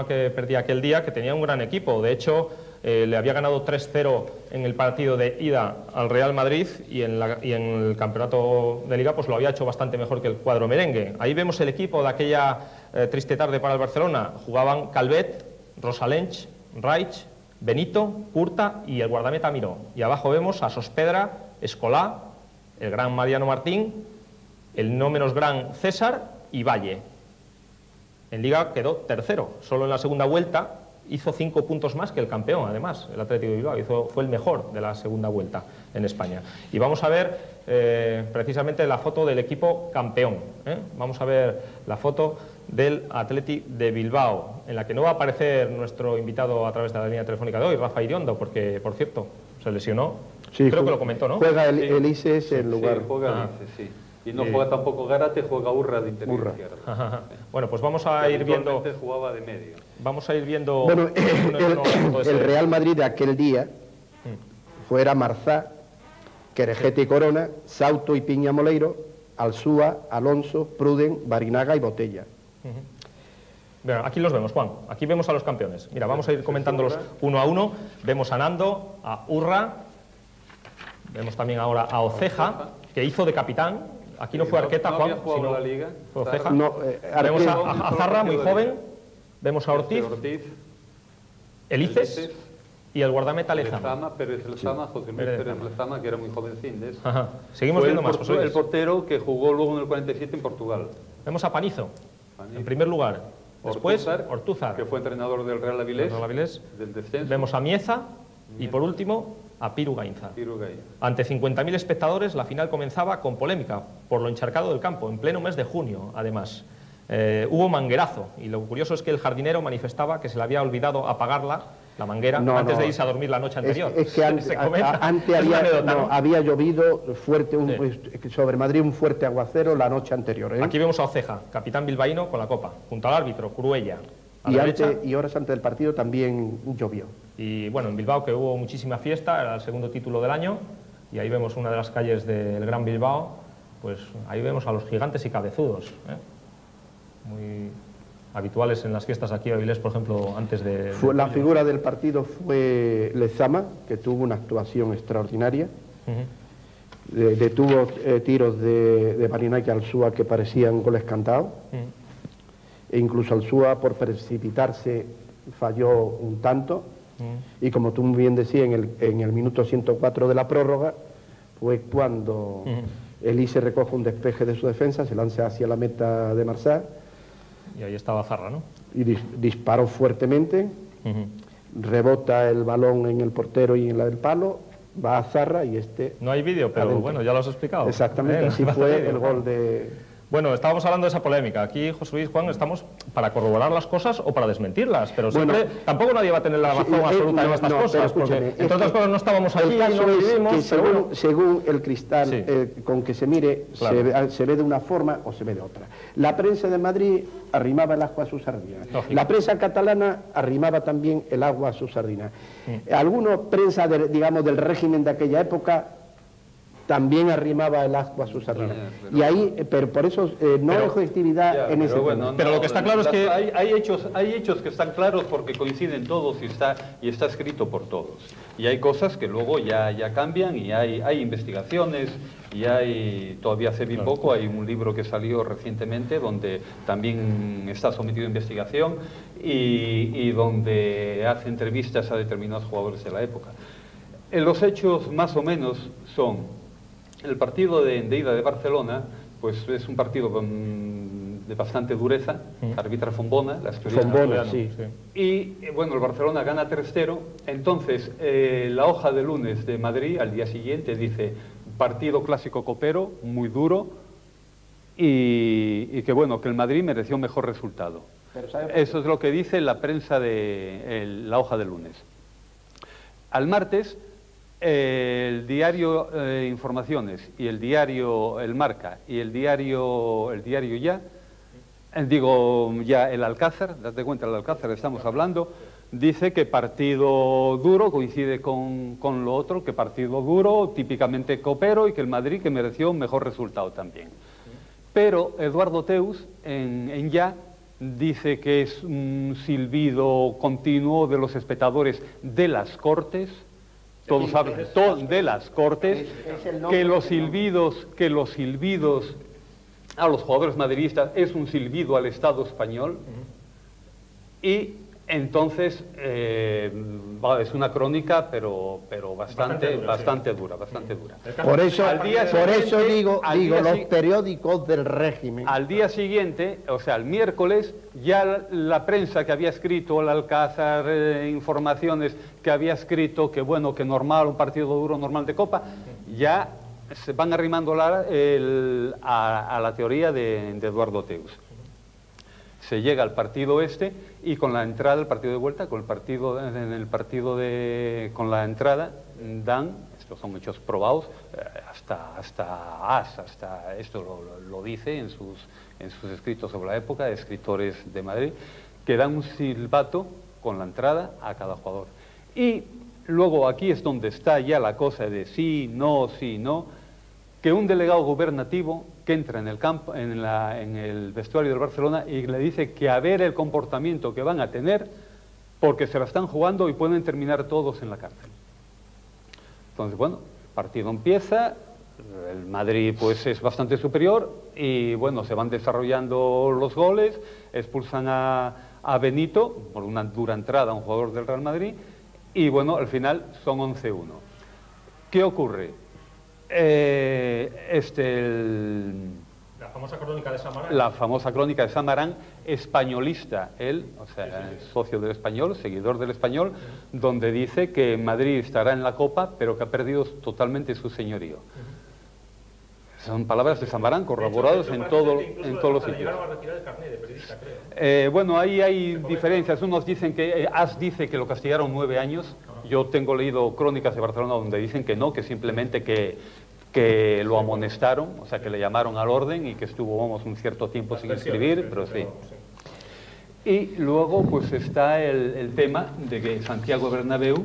que perdía aquel día, que tenía un gran equipo. De hecho, le había ganado 3-0 en el partido de ida al Real Madrid y en el campeonato de Liga pues lo había hecho bastante mejor que el cuadro merengue. Ahí vemos el equipo de aquella triste tarde para el Barcelona. Jugaban Calvet, Rosalench, Raich, Benito, Curta y el guardameta Miró. Y abajo vemos a Sospedra, Escolá, el gran Mariano Martín, el no menos gran César y Valle. En Liga quedó tercero, solo en la segunda vuelta hizo 5 puntos más que el campeón, además, el Athletic de Bilbao, fue el mejor de la segunda vuelta en España. Y vamos a ver precisamente la foto del equipo campeón. Vamos a ver la foto del Athletic de Bilbao, en la que no va a aparecer nuestro invitado a través de la línea telefónica de hoy, Rafa Iriondo, porque, por cierto, se lesionó. Sí, creo que lo comentó, ¿no? Juega el ISES en lugar. Sí, juega el ISES, sí. Y no juega tampoco Gárate, juega Urra de interior izquierdo. Bueno, pues vamos a ir viendo. Jugaba de medio. Vamos a ir viendo. Bueno, el Real Madrid de aquel día fuera Marzá, Querejete y Corona, Sauto y Piña Moleiro, Alzúa, Alonso, Pruden, Barinaga y Botella. Bueno, aquí los vemos, Juan. Aquí vemos a los campeones. Mira, vamos a ir comentándolos uno a uno. Vemos a Nando, a Urra, vemos también ahora a Oceja, que hizo de capitán. Aquí no fue Arqueta, Juan, sino la Liga. Fue Oceja. Vemos a Zarra, muy joven. Vemos a Ortiz, Elices y el guardameta Lezama. Pérez Lezama, José Luis Pérez Lezama, que era muy jovencín de eso. Seguimos viendo más. El portero que jugó luego en el 47 en Portugal. Vemos a Panizo, en primer lugar. Después, Ortúzar, que fue entrenador del Real Avilés, del descenso. Vemos a Mieza y, por último, a Piru Gainza. Ante 50.000 espectadores, la final comenzaba con polémica por lo encharcado del campo, en pleno mes de junio, además. Hubo manguerazo, y lo curioso es que el jardinero manifestaba que se le había olvidado apagarla, la manguera, antes de irse a dormir la noche anterior. Es que antes había llovido fuerte, sobre Madrid un fuerte aguacero la noche anterior. Aquí vemos a Oceja, capitán bilbaíno con la copa, junto al árbitro, Curuella. Y horas antes del partido también llovió. Y bueno, en Bilbao, que hubo muchísima fiesta, era el segundo título del año, y ahí vemos una de las calles del Gran Bilbao, pues ahí vemos a los gigantes y cabezudos, muy habituales en las fiestas aquí a Avilés, por ejemplo, antes de... La figura del partido fue Lezama, que tuvo una actuación extraordinaria. Detuvo tiros de Barinaga y Alzúa que parecían goles cantados. E incluso Alzúa, por precipitarse, falló un tanto. Y como tú muy bien decías, en el minuto 104 de la prórroga, fue cuando Elise recoge un despeje de su defensa, se lanza hacia la meta de Marsá. Y ahí estaba Zarra, ¿no? Y disparó fuertemente, rebota el balón en el portero y en la del palo, va a Zarra y No hay vídeo, pero adentro. Bueno, ya lo has explicado. Exactamente, así fue el gol de... Bueno, estábamos hablando de esa polémica. Aquí, José Luis, Juan, estamos para corroborar las cosas o para desmentirlas, pero siempre, tampoco nadie va a tener la razón absoluta en estas cosas, porque entre otras cosas no estábamos aquí, no lo vivimos, que según el cristal con que se mire, se ve de una forma o se ve de otra. La prensa de Madrid arrimaba el agua a su sardina. La prensa catalana arrimaba también el agua a su sardina. Algunos prensa, digamos, del régimen de aquella época también arrimaba el agua a su sardina. Y ahí, pero por eso no hay objetividad en ese tema. Pero lo que está claro es que... Hay hechos que están claros porque coinciden todos y está escrito por todos. Y hay cosas que luego ya cambian y hay investigaciones y todavía hace bien poco, hay un libro que salió recientemente donde también está sometido a investigación y donde hace entrevistas a determinados jugadores de la época. Los hechos más o menos son El partido de ida de Barcelona, pues es un partido de bastante dureza, arbitra Fombona, la Fombona, sí. Y bueno, el Barcelona gana 3-0, entonces la hoja de lunes de Madrid al día siguiente dice partido clásico copero, muy duro, y que bueno, que el Madrid mereció un mejor resultado. Eso es lo que dice la prensa de la hoja de lunes. Al martes, el diario Informaciones y el diario El Marca y el diario Ya, el Alcázar, date cuenta, el Alcázar estamos hablando, dice que partido duro, coincide con lo otro, que partido duro, típicamente copero, y que el Madrid que mereció un mejor resultado también. Pero Eduardo Teus, en Ya, dice que es un silbido continuo de los espectadores de las Cortes, todos saben, de las Cortes, que los silbidos a los jugadores madridistas es un silbido al Estado español, y entonces es una crónica pero bastante dura. Por eso digo los periódicos del régimen. Al día siguiente, o sea, el miércoles, ya la prensa que había escrito, el Alcázar, Informaciones, que había escrito que bueno, que normal, un partido duro normal de Copa, ya se van arrimando a la teoría de Eduardo Teus. Se llega al partido y con la entrada, el partido de vuelta, con la entrada dan, estos son hechos probados, hasta esto lo dice en sus escritos sobre la época, escritores de Madrid, que dan un silbato con la entrada a cada jugador. Y luego aquí es donde está ya la cosa de sí, no, que un delegado gubernativo que entra en el campo, en el vestuario del Barcelona, y le dice que a ver el comportamiento que van a tener, porque se la están jugando y pueden terminar todos en la cárcel. Entonces, bueno, el partido empieza, el Madrid pues es bastante superior, y bueno, se van desarrollando los goles, expulsan a Benito por una dura entrada a un jugador del Real Madrid, y bueno, al final son 11-1. ¿Qué ocurre? La famosa crónica de Samarán. La famosa crónica de Samarán, españolista, él, o sea, socio del Español, seguidor del Español, donde dice que Madrid estará en la Copa, pero que ha perdido totalmente su señorío. Son palabras de Samarán corroborados en todos los sitios. Bueno, ahí hay diferencias. Unos dicen que As dice que lo castigaron 9 años. Yo tengo leído crónicas de Barcelona donde dicen que no, que simplemente que lo amonestaron, o sea, que le llamaron al orden y que estuvo, un cierto tiempo sin escribir, pero sí. Y luego pues está el tema de que Santiago Bernabéu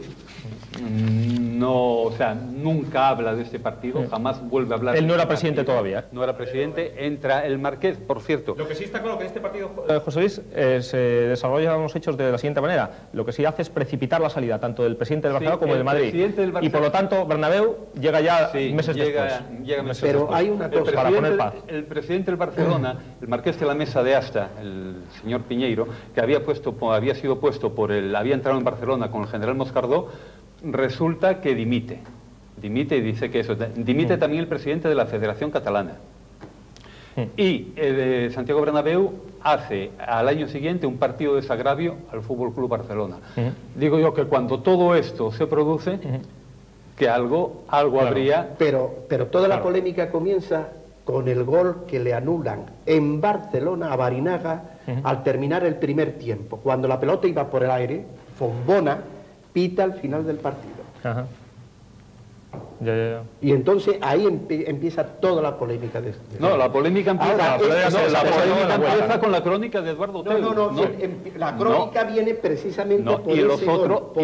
nunca habla de este partido, jamás vuelve a hablar. Él no era presidente todavía. No era presidente, entra el Marqués, por cierto. Lo que sí está claro que en este partido, José Luis, se desarrollan los hechos de la siguiente manera. Lo que sí hace es precipitar la salida, tanto del presidente del Barcelona como del Madrid. Y por lo tanto, Bernabéu llega ya meses después. Pero hay una cosa. Para poner paz. El presidente del Barcelona, el Marqués de la Mesa de Asta, el señor Piñeiro, que había entrado en Barcelona con el general Moscardó, resulta que dimite y dice que eso. Dimite también el presidente de la Federación Catalana. Y Santiago Bernabéu hace al año siguiente un partido de desagravio al Fútbol Club Barcelona. Digo yo que cuando todo esto se produce, que algo habría. Pero toda la polémica comienza con el gol que le anulan en Barcelona a Barinaga al terminar el primer tiempo. Cuando la pelota iba por el aire, Fombona pita al final del partido. Ajá. Y entonces ahí empieza toda la polémica de No, la polémica empieza, empieza con la crónica de Eduardo Teus. La crónica viene precisamente por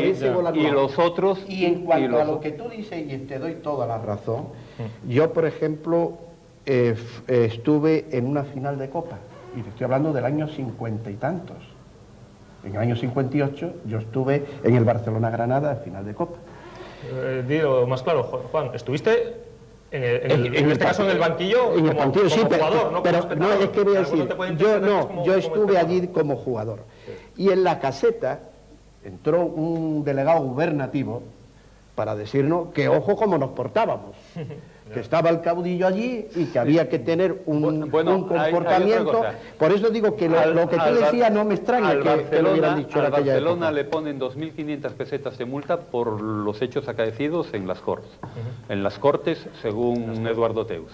ese gol anulado. Y en cuanto a lo que tú dices, y te doy toda la razón, yo, por ejemplo, estuve en una final de Copa, y te estoy hablando del año 50 y tantos. En el año 58 yo estuve en el Barcelona-Granada, final de Copa. Digo más claro, Juan, estuviste en este caso en el banquillo en el banquillo, sí, jugador, pero no, es que voy a decir, yo estuve allí como jugador. Y en la caseta entró un delegado gubernativo para decirnos que ojo cómo nos portábamos. que estaba el caudillo allí y que había que tener un comportamiento. Por eso digo que lo que tú decías no me extraña que lo hubieran dicho en aquella época. Barcelona le ponen 2.500 pesetas de multa por los hechos acaecidos en las Cortes. En las Cortes, según Eduardo Teus.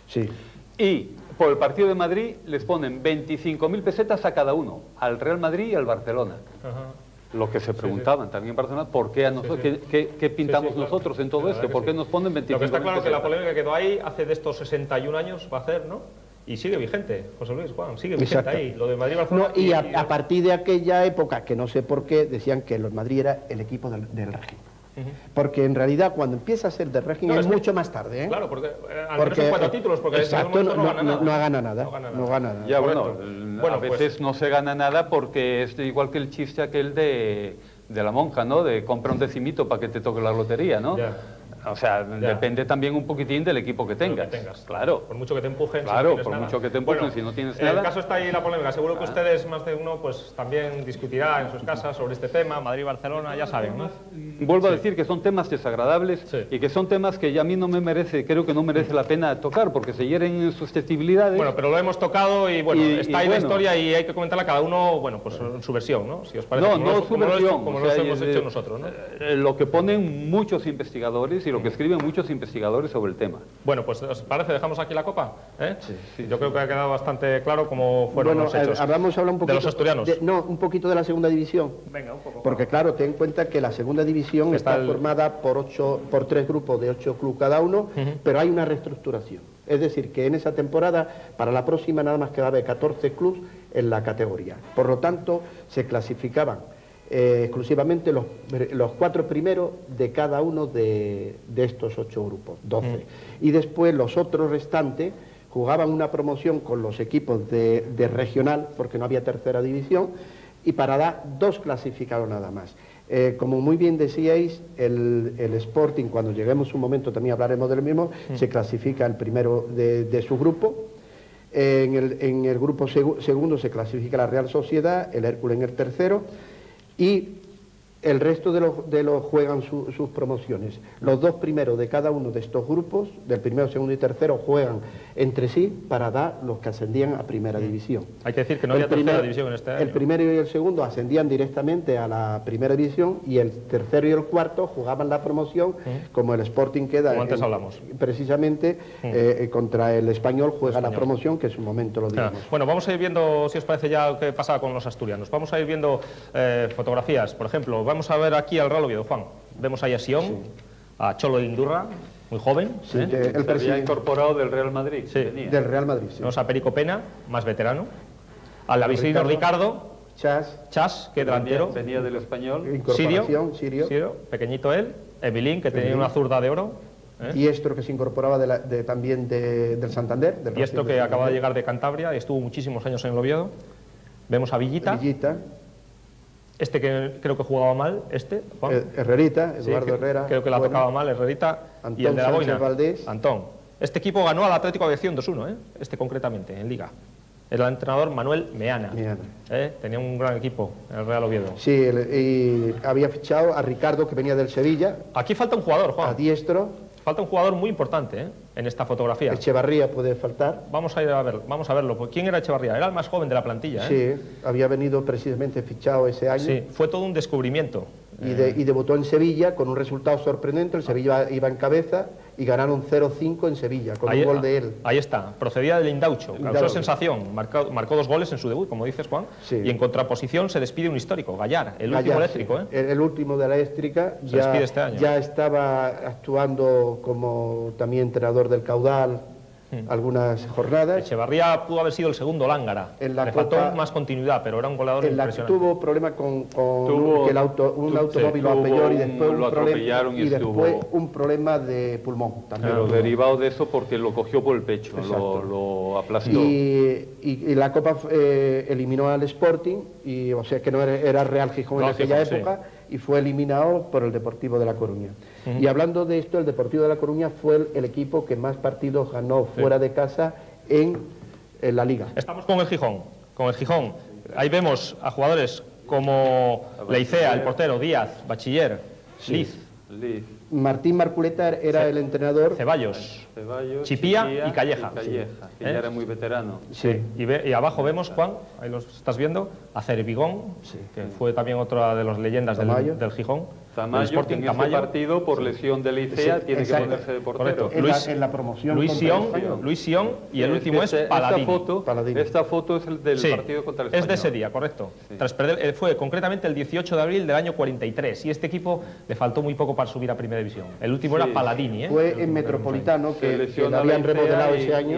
Sí. Y por el partido de Madrid les ponen 25.000 pesetas a cada uno, al Real Madrid y al Barcelona. Lo que se preguntaban también en Barcelona, ¿por qué a nosotros, qué pintamos nosotros en todo esto? ¿Por qué nos ponen 25.000 pesetas? Lo que está claro es que la polémica quedó ahí hace de estos 61 años, va a hacer, ¿no? Y sigue vigente, José Luis, Juan, sigue vigente ahí, lo de Madrid-Barcelona. No, y a partir de aquella época, que no sé por qué, decían que el Madrid era el equipo del régimen. Porque en realidad cuando empieza a ser del régimen es mucho más tarde, ¿eh? Claro, porque no son 4 títulos, porque exacto, no gana nada. No gana nada. Ya, bueno, a veces no se gana nada porque es igual que el chiste aquel de la monja, ¿no? De compra un decimito para que te toque la lotería, ¿no? Ya. O sea, depende también un poquitín del equipo que tengas. Claro. Por mucho que te empujen, claro, si no tienes por nada. mucho que te empujen, si no tienes nada. El caso está ahí la polémica. Seguro que ustedes, más de uno, pues también discutirá en sus casas sobre este tema, Madrid-Barcelona, ya saben, ¿no? Vuelvo a decir que son temas desagradables y que son temas que ya a mí no me merece, creo que no merece la pena tocar porque se hieren susceptibilidades. Bueno, pero lo hemos tocado y bueno, está ahí la historia y hay que comentarla cada uno, bueno, pues su versión, ¿no? Si os parece, como lo hemos hecho nosotros, ¿no? Lo que ponen muchos investigadores y lo que escriben muchos investigadores sobre el tema. Bueno, pues ¿os parece? ¿Dejamos aquí la copa? Sí, yo creo que ha quedado bastante claro cómo fueron los hechos. Vamos a hablar un poquito de los asturianos. Un poquito de la segunda división. Venga, un poco. Porque claro, ten en cuenta que la segunda división está formada por 3 grupos de 8 clubes cada uno, pero hay una reestructuración. Es decir, que en esa temporada, para la próxima nada más que va a haber 14 clubes en la categoría. Por lo tanto, se clasificaban exclusivamente los 4 primeros de cada uno de estos 8 grupos, 12. Y después los otros restantes jugaban una promoción con los equipos de regional, porque no había tercera división, y para dar 2 clasificados nada más. Como muy bien decíais, el Sporting, cuando lleguemos un momento también hablaremos del mismo, se clasifica el primero de su grupo. En el grupo segundo se clasifica la Real Sociedad, el Hércules en el tercero, y el resto de los juegan sus promociones. Los 2 primeros de cada uno de estos grupos, del primero, segundo y tercero, juegan entre sí para dar los que ascendían a primera división. Hay que decir que no había tercera división en este año. El primero y el segundo ascendían directamente a la primera división y el tercero y el cuarto jugaban la promoción, como el Sporting queda... Como antes hablamos. Precisamente contra el Español juega la promoción, que en su momento lo digamos. Bueno, vamos a ir viendo, si os parece ya, qué pasaba con los asturianos. Vamos a ir viendo fotografías, por ejemplo. Vamos a ver aquí al Real Oviedo, Juan. Vemos a Sion, a Cholo de Indurra, muy joven. Sí, el había incorporado del Real Madrid. Sí, del Real Madrid, sí. Vemos a Perico Pena, más veterano. Al avisino Ricardo. Chas, que delantero. Venía del Español. Sirio, pequeñito él. Emilín, que tenía una zurda de oro. Diestro, que se incorporaba también del Santander. Diestro, que acaba de llegar de Cantabria y estuvo muchísimos años en el Oviedo. Vemos a Villita. Este que creo que jugaba mal, Juan. Eduardo Herrera. Creo que la tocaba mal, Herrerita. Antón, y el de la boina, Valdés. Antón. Este equipo ganó al Atlético Aviación 2-1, concretamente, en Liga. Era el entrenador Manuel Meana. Tenía un gran equipo, el Real Oviedo. Sí, y había fichado a Ricardo, que venía del Sevilla. Aquí falta un jugador, Juan. A Diestro. Falta un jugador muy importante en esta fotografía. Echevarría puede faltar. Vamos a verlo. ¿Quién era Echevarría? Era el más joven de la plantilla. Sí, había venido precisamente fichado ese año. Sí, fue todo un descubrimiento. Y debutó en Sevilla con un resultado sorprendente. El Sevilla iba en cabeza y ganaron 0-5 en Sevilla, con un gol de él. Ahí está, procedía del Indaucho, causó sensación, marcó 2 goles en su debut, como dices, Juan, y en contraposición se despide un histórico, Gallar, el último eléctrico. El último de la eléctrica, se despide este año. Ya estaba actuando como también entrenador del Caudal, algunas jornadas. Echevarría pudo haber sido el segudo Lángara. Le faltó más continuidad, pero era un goleador impresionante. Tuvo problemas con un automóvil lo atropelló y después un problema de pulmón también. Pero derivado de eso porque lo cogió por el pecho, lo aplastó. Y la Copa eliminó al Sporting, o sea que no era Real Gijón en aquella época, y fue eliminado por el Deportivo de La Coruña. Y hablando de esto, el Deportivo de La Coruña fue el equipo que más partidos ganó fuera de casa en la Liga. Estamos con el Gijón. Ahí vemos a jugadores como Leicea, el portero, Díaz, Bachiller, Liz. Martín Marculeta era el entrenador. Ceballos, Chipía y Calleja. Que ya era muy veterano. Sí. Y abajo vemos, Juan, ahí los estás viendo, a Cervigón, que fue también otra de las leyendas del Gijón. Tamayo, que en este partido, por lesión de Licea, tiene que ponerse de portero. En la promoción. Luis Sion y el último es Paladini. Esta foto es el del partido contra el Español. Es de ese día, correcto. Sí. Tras perder, fue concretamente el 18 de abril del año 43 y este equipo le faltó muy poco para subir a Primera División. El último era Paladini. Fue en Metropolitano, que habían remodelado ese año.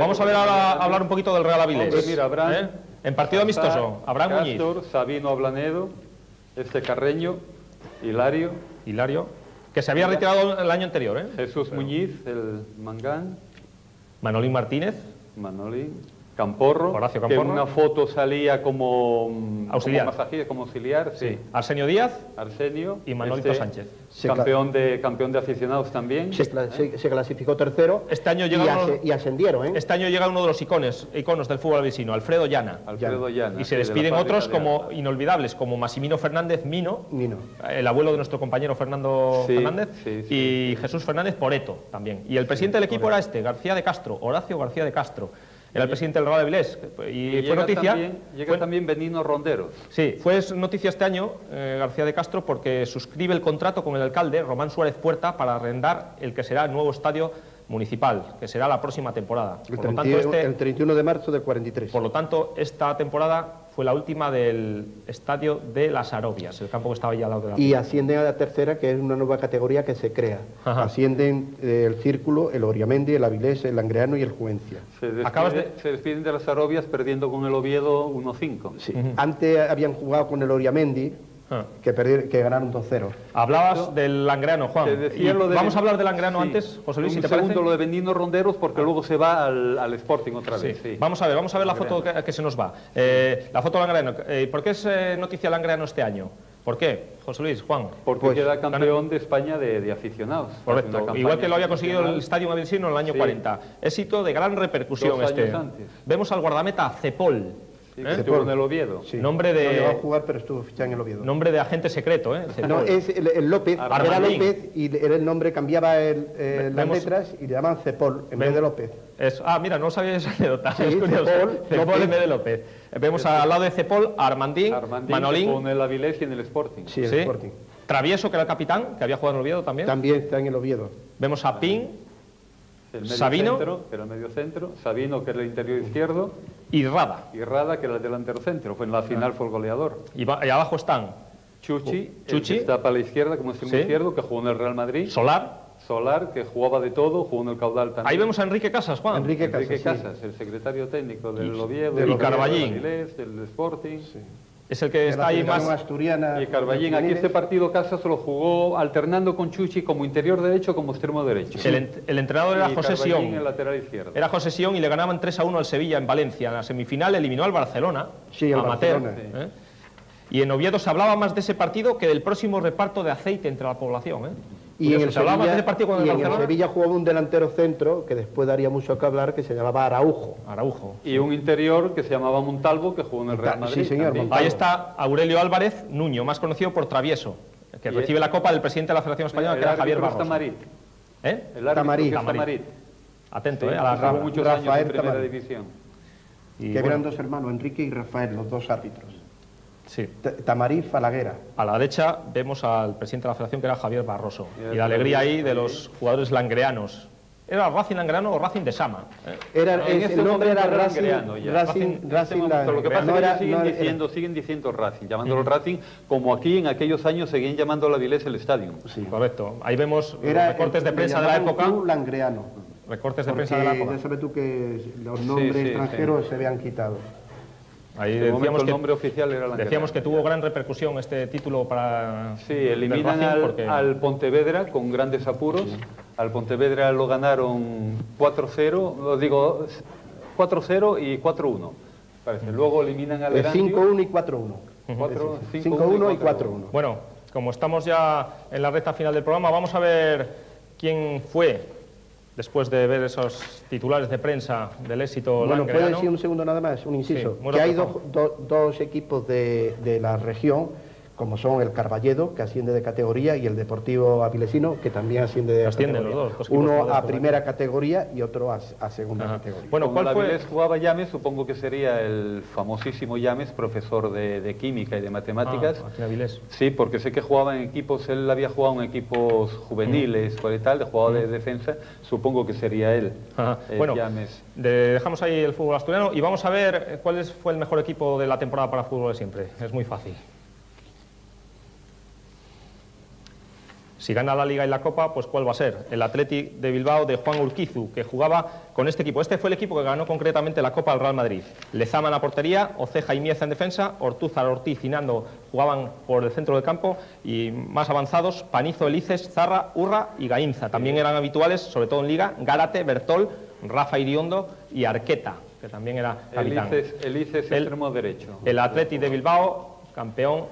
Vamos a ver ahora hablar un poquito del Real Avilés. Pues mira, Abraham, en partido amistoso, Abraham Muñiz. Sabino Ablanedo, Carreño, Hilario, que se había retirado el año anterior. Jesús Muñiz, el Mangán. Manolín Martínez. Camporro, Horacio que en una foto salía como auxiliar. Como auxiliar, sí. Arsenio Díaz y Manolito Sánchez. Campeón de aficionados también. Se clasificó tercero. Este año y ascendieron. Este año llega uno de los iconos del fútbol avilesino, Alfredo Llana. Y se despiden otros como inolvidables, como Massimino Fernández Mino, el abuelo de nuestro compañero Fernando Fernández, y Jesús Fernández Poreto también. Y el presidente del equipo era García de Castro, Horacio García de Castro. Era el presidente del Real Avilés y fue noticia. Llega también Benino Ronderos. Sí, fue noticia este año García de Castro porque suscribe el contrato con el alcalde Román Suárez Puerta para arrendar el que será el nuevo estadio municipal, que será la próxima temporada. El 31 de marzo del 43. Por lo tanto, esta temporada fue la última del estadio de Las Arobias, el campo que estaba allá al lado de la... Y ascienden a la tercera, que es una nueva categoría que se crea. Ascienden el Círculo, el Oriamendi, el Avilés, el Langreano y el Juvencia. Se despiden de Las Arobias perdiendo con el Oviedo 1-5. Sí. Antes habían jugado con el Oriamendi, que ganaron 2-0. Hablabas del Langreano, Juan. Vamos a hablar del Langreano antes, José Luis, si te parece. Lo de Benino Ronderos, porque luego se va al Sporting otra vez. Sí. Vamos a ver la foto que se nos va. La foto del Langreano. ¿Por qué es noticia Langreano este año? ¿Por qué, José Luis, Juan? Porque queda campeón de España de aficionados. Correcto, igual que lo había conseguido el Estadio Avilesino en el año 40. Éxito de gran repercusión 2 años antes. Vemos al guardameta Cepol. Estuvo en el Oviedo. Sí. Nombre de... No llegó a jugar, pero estuvo fichado en el Oviedo. Nombre de agente secreto, No, es el López, era López y era el nombre, cambiaba las letras y le llamaban Cepol en vez de López. Mira, no sabía esa anécdota. Sí, es curioso. Cepol en vez de López. Vemos al lado de Cepol a Armandín, Manolín. Con el Avilés y en el Sporting. Sí, el Sporting. Travieso, que era el capitán, que había jugado en el Oviedo también. También está en el Oviedo. Vemos a Pin, Sabino, que era el medio centro, Sabino, que era el interior izquierdo, y Rada, que era el delantero centro, en la final fue el goleador. Y abajo están Chuchi, que está para la izquierda como extremo izquierdo, que jugó en el Real Madrid. Solar, que jugaba de todo, jugó en el Caudal también. Ahí vemos a Enrique Casas, Juan. Enrique Casas, el secretario técnico del Oviedo, del Carballín, del Sporting. Sí. Es el que está ahí más... Y Carballín, aquí este partido Casas lo jugó alternando con Chuchi como interior derecho, como extremo derecho. El entrenador era José Sion. El lateral izquierdo. Era José Sion y le ganaban 3-1 al Sevilla en Valencia. En la semifinal eliminó al Barcelona. Sí, al Barcelona. Y en Oviedo se hablaba más de ese partido que del próximo reparto de aceite entre la población. Y en el Sevilla jugaba un delantero centro, que después daría mucho que hablar, que se llamaba Araujo. Y un interior que se llamaba Montalvo, que jugó en el Real Madrid. Sí, señor, ahí está Aurelio Álvarez Nuño, más conocido por Travieso, que recibe la copa del presidente de la Federación Española, que era Javier Barroso. El árbitro Tamarit. Atento, a la muchos años en Primera División. Que eran dos hermanos, Enrique y Rafael, los dos árbitros. Sí. Tamarí Falaguera. A la derecha vemos al presidente de la Federación, que era Javier Barroso. Y la alegría ahí de los jugadores langreanos. ¿Era Racing Langreano o Racing de Sama? El nombre era Racing. Lo que pasa es que siguen diciendo Racing, llamándolo Racing, como aquí en aquellos años seguían llamando a la Avilés el estadio. Sí, correcto. Ahí vemos los recortes de prensa de la época. Langreano. Recortes de prensa de la época. Ya sabes tú que los nombres extranjeros se habían quitado. Ahí decíamos el nombre oficial era Langreano. Decíamos que tuvo gran repercusión este título para... Sí, eliminan al Pontevedra con grandes apuros. Al Pontevedra lo ganaron 4-0, digo 4-0 y 4-1. Parece. Luego eliminan al Legancio. 5-1 y 4-1. 5-1 y 4-1. Bueno, como estamos ya en la recta final del programa, vamos a ver quién fue, después de ver esos titulares de prensa del éxito langreano. ¿Puedo decir un segundo nada más, un inciso? Sí, que hay dos equipos de la región como son el Carballedo, que asciende de categoría, y el Deportivo Avilesino, que también asciende de Ascienden categoría. los dos Uno a primera categoría y otro a segunda categoría. Bueno, ¿cuál fue? Avilés jugaba Llames, supongo que sería el famosísimo Llames, profesor de química y de matemáticas. Aquí en Avilés. Sí, porque sé que jugaba en equipos, él había jugado en equipos juveniles, por y tal, de jugador de defensa, supongo que sería él. Bueno, Llames. Dejamos ahí el fútbol asturiano y vamos a ver cuál fue el mejor equipo de la temporada para fútbol de siempre. Es muy fácil. Si gana la Liga y la Copa, pues ¿cuál va a ser? El Athletic de Bilbao de Juan Urquizu, que jugaba con este equipo. Este fue el equipo que ganó concretamente la Copa al Real Madrid. Lezama en la portería, Oceja y Mieza en defensa, Ortúzar, Ortiz y Nando jugaban por el centro del campo, y más avanzados, Panizo, Elices, Zarra, Urra y Gainza. También eran habituales, sobre todo en Liga, Gárate, Bertol, Rafa Iriondo y Arqueta, que también era capitán. Elices extremo derecho. El Athletic de Bilbao, campeón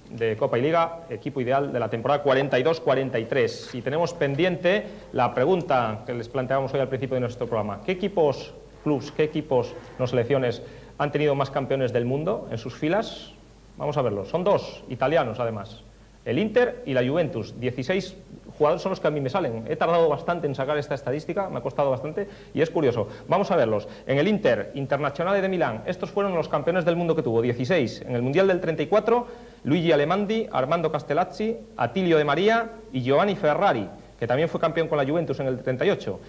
de Copa y Liga, equipo ideal de la temporada 42-43. Y tenemos pendiente la pregunta que les planteábamos hoy al principio de nuestro programa. ¿Qué equipos, clubs, qué equipos, no selecciones, han tenido más campeones del mundo en sus filas? Vamos a verlo. Son dos, italianos además. El Inter y la Juventus. 16 jugadores son los que a mí me salen. He tardado bastante en sacar esta estadística, me ha costado bastante y es curioso. Vamos a verlos. En el Inter, Internazionale de Milán, estos fueron los campeones del mundo que tuvo, 16. En el Mundial del 34, Luigi Alemandi, Armando Castellazzi, Attilio de María y Giovanni Ferrari, que también fue campeón con la Juventus en el 38.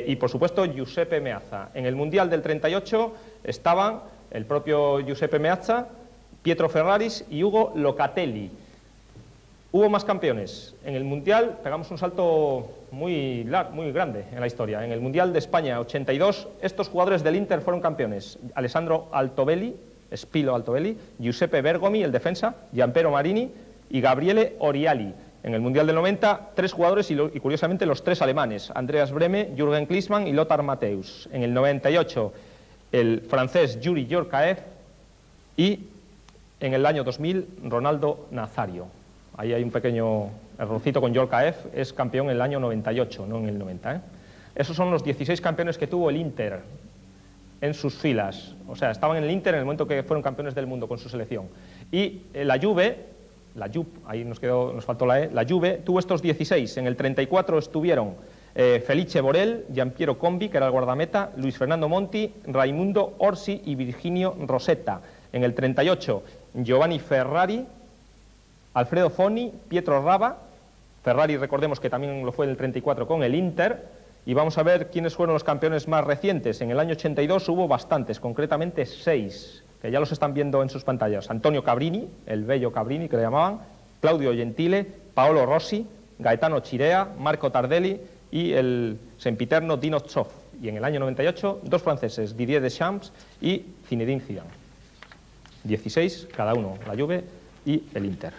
Y por supuesto Giuseppe Meazza. En el Mundial del 38 estaban el propio Giuseppe Meazza, Pietro Ferraris y Ugo Locatelli. Hubo más campeones. En el Mundial pegamos un salto muy grande en la historia. En el Mundial de España 82, estos jugadores del Inter fueron campeones. Alessandro Altobelli, Spilo Altobelli, Giuseppe Bergomi, el defensa, Gianpiero Marini y Gabriele Oriali. En el Mundial del 90, 3 jugadores y curiosamente los 3 alemanes, Andreas Brehme, Jürgen Klinsmann y Lothar Matthäus. En el 98, el francés Yuri Djorkaeff y en el año 2000, Ronaldo Nazario. Ahí hay un pequeño errorcito con Djorkaeff, es campeón en el año 98, no en el 90. Esos son los 16 campeones que tuvo el Inter en sus filas. O sea, estaban en el Inter en el momento que fueron campeones del mundo con su selección. Y la Juve, ahí nos faltó la E, la Juve tuvo estos 16. En el 34 estuvieron Felice Borel, Giampiero Combi, que era el guardameta, Luis Fernando Monti, Raimundo Orsi y Virginio Rosetta. En el 38, Giovanni Ferrari, Alfredo Foni, Pietro Raba. Ferrari, recordemos que también lo fue en el 34 con el Inter. Y vamos a ver quiénes fueron los campeones más recientes. En el año 82 hubo bastantes, concretamente 6, que ya los están viendo en sus pantallas. Antonio Cabrini, el bello Cabrini que le llamaban, Claudio Gentile, Paolo Rossi, Gaetano Chirea, Marco Tardelli y el sempiterno Dino Zoff. Y en el año 98, 2 franceses, Didier Deschamps y Zinedine Zidane. 16 cada uno, la Juve y el Inter.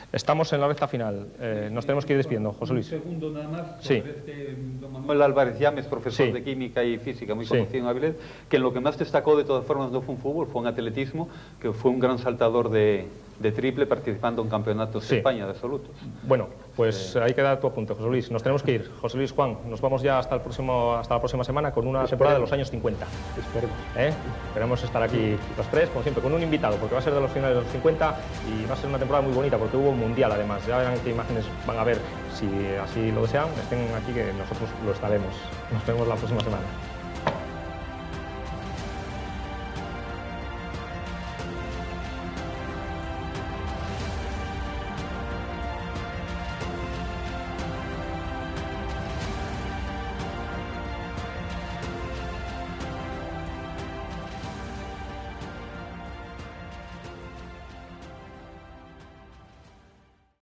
Estamos en la recta final. Nos tenemos que ir despidiendo. José Luis. Un segundo nada más. Sí. Don Manuel Álvarez Llames, profesor de Química y Física, muy conocido en Avilés, que en lo que más destacó de todas formas no fue en fútbol, fue en atletismo, que fue un gran saltador de triple participando en campeonatos de España de absolutos. Bueno, pues ahí queda tu apunte, José Luis. Nos tenemos que ir. José Luis, Juan, nos vamos ya hasta la próxima semana con una temporada de los años 50. Esperemos. Esperemos estar aquí los 3, como siempre, con un invitado, porque va a ser de los finales de los 50 y va a ser una temporada muy bonita, porque hubo un mundial además. Ya verán qué imágenes van a ver, si así lo desean, estén aquí, que nosotros lo estaremos. Nos vemos la próxima semana.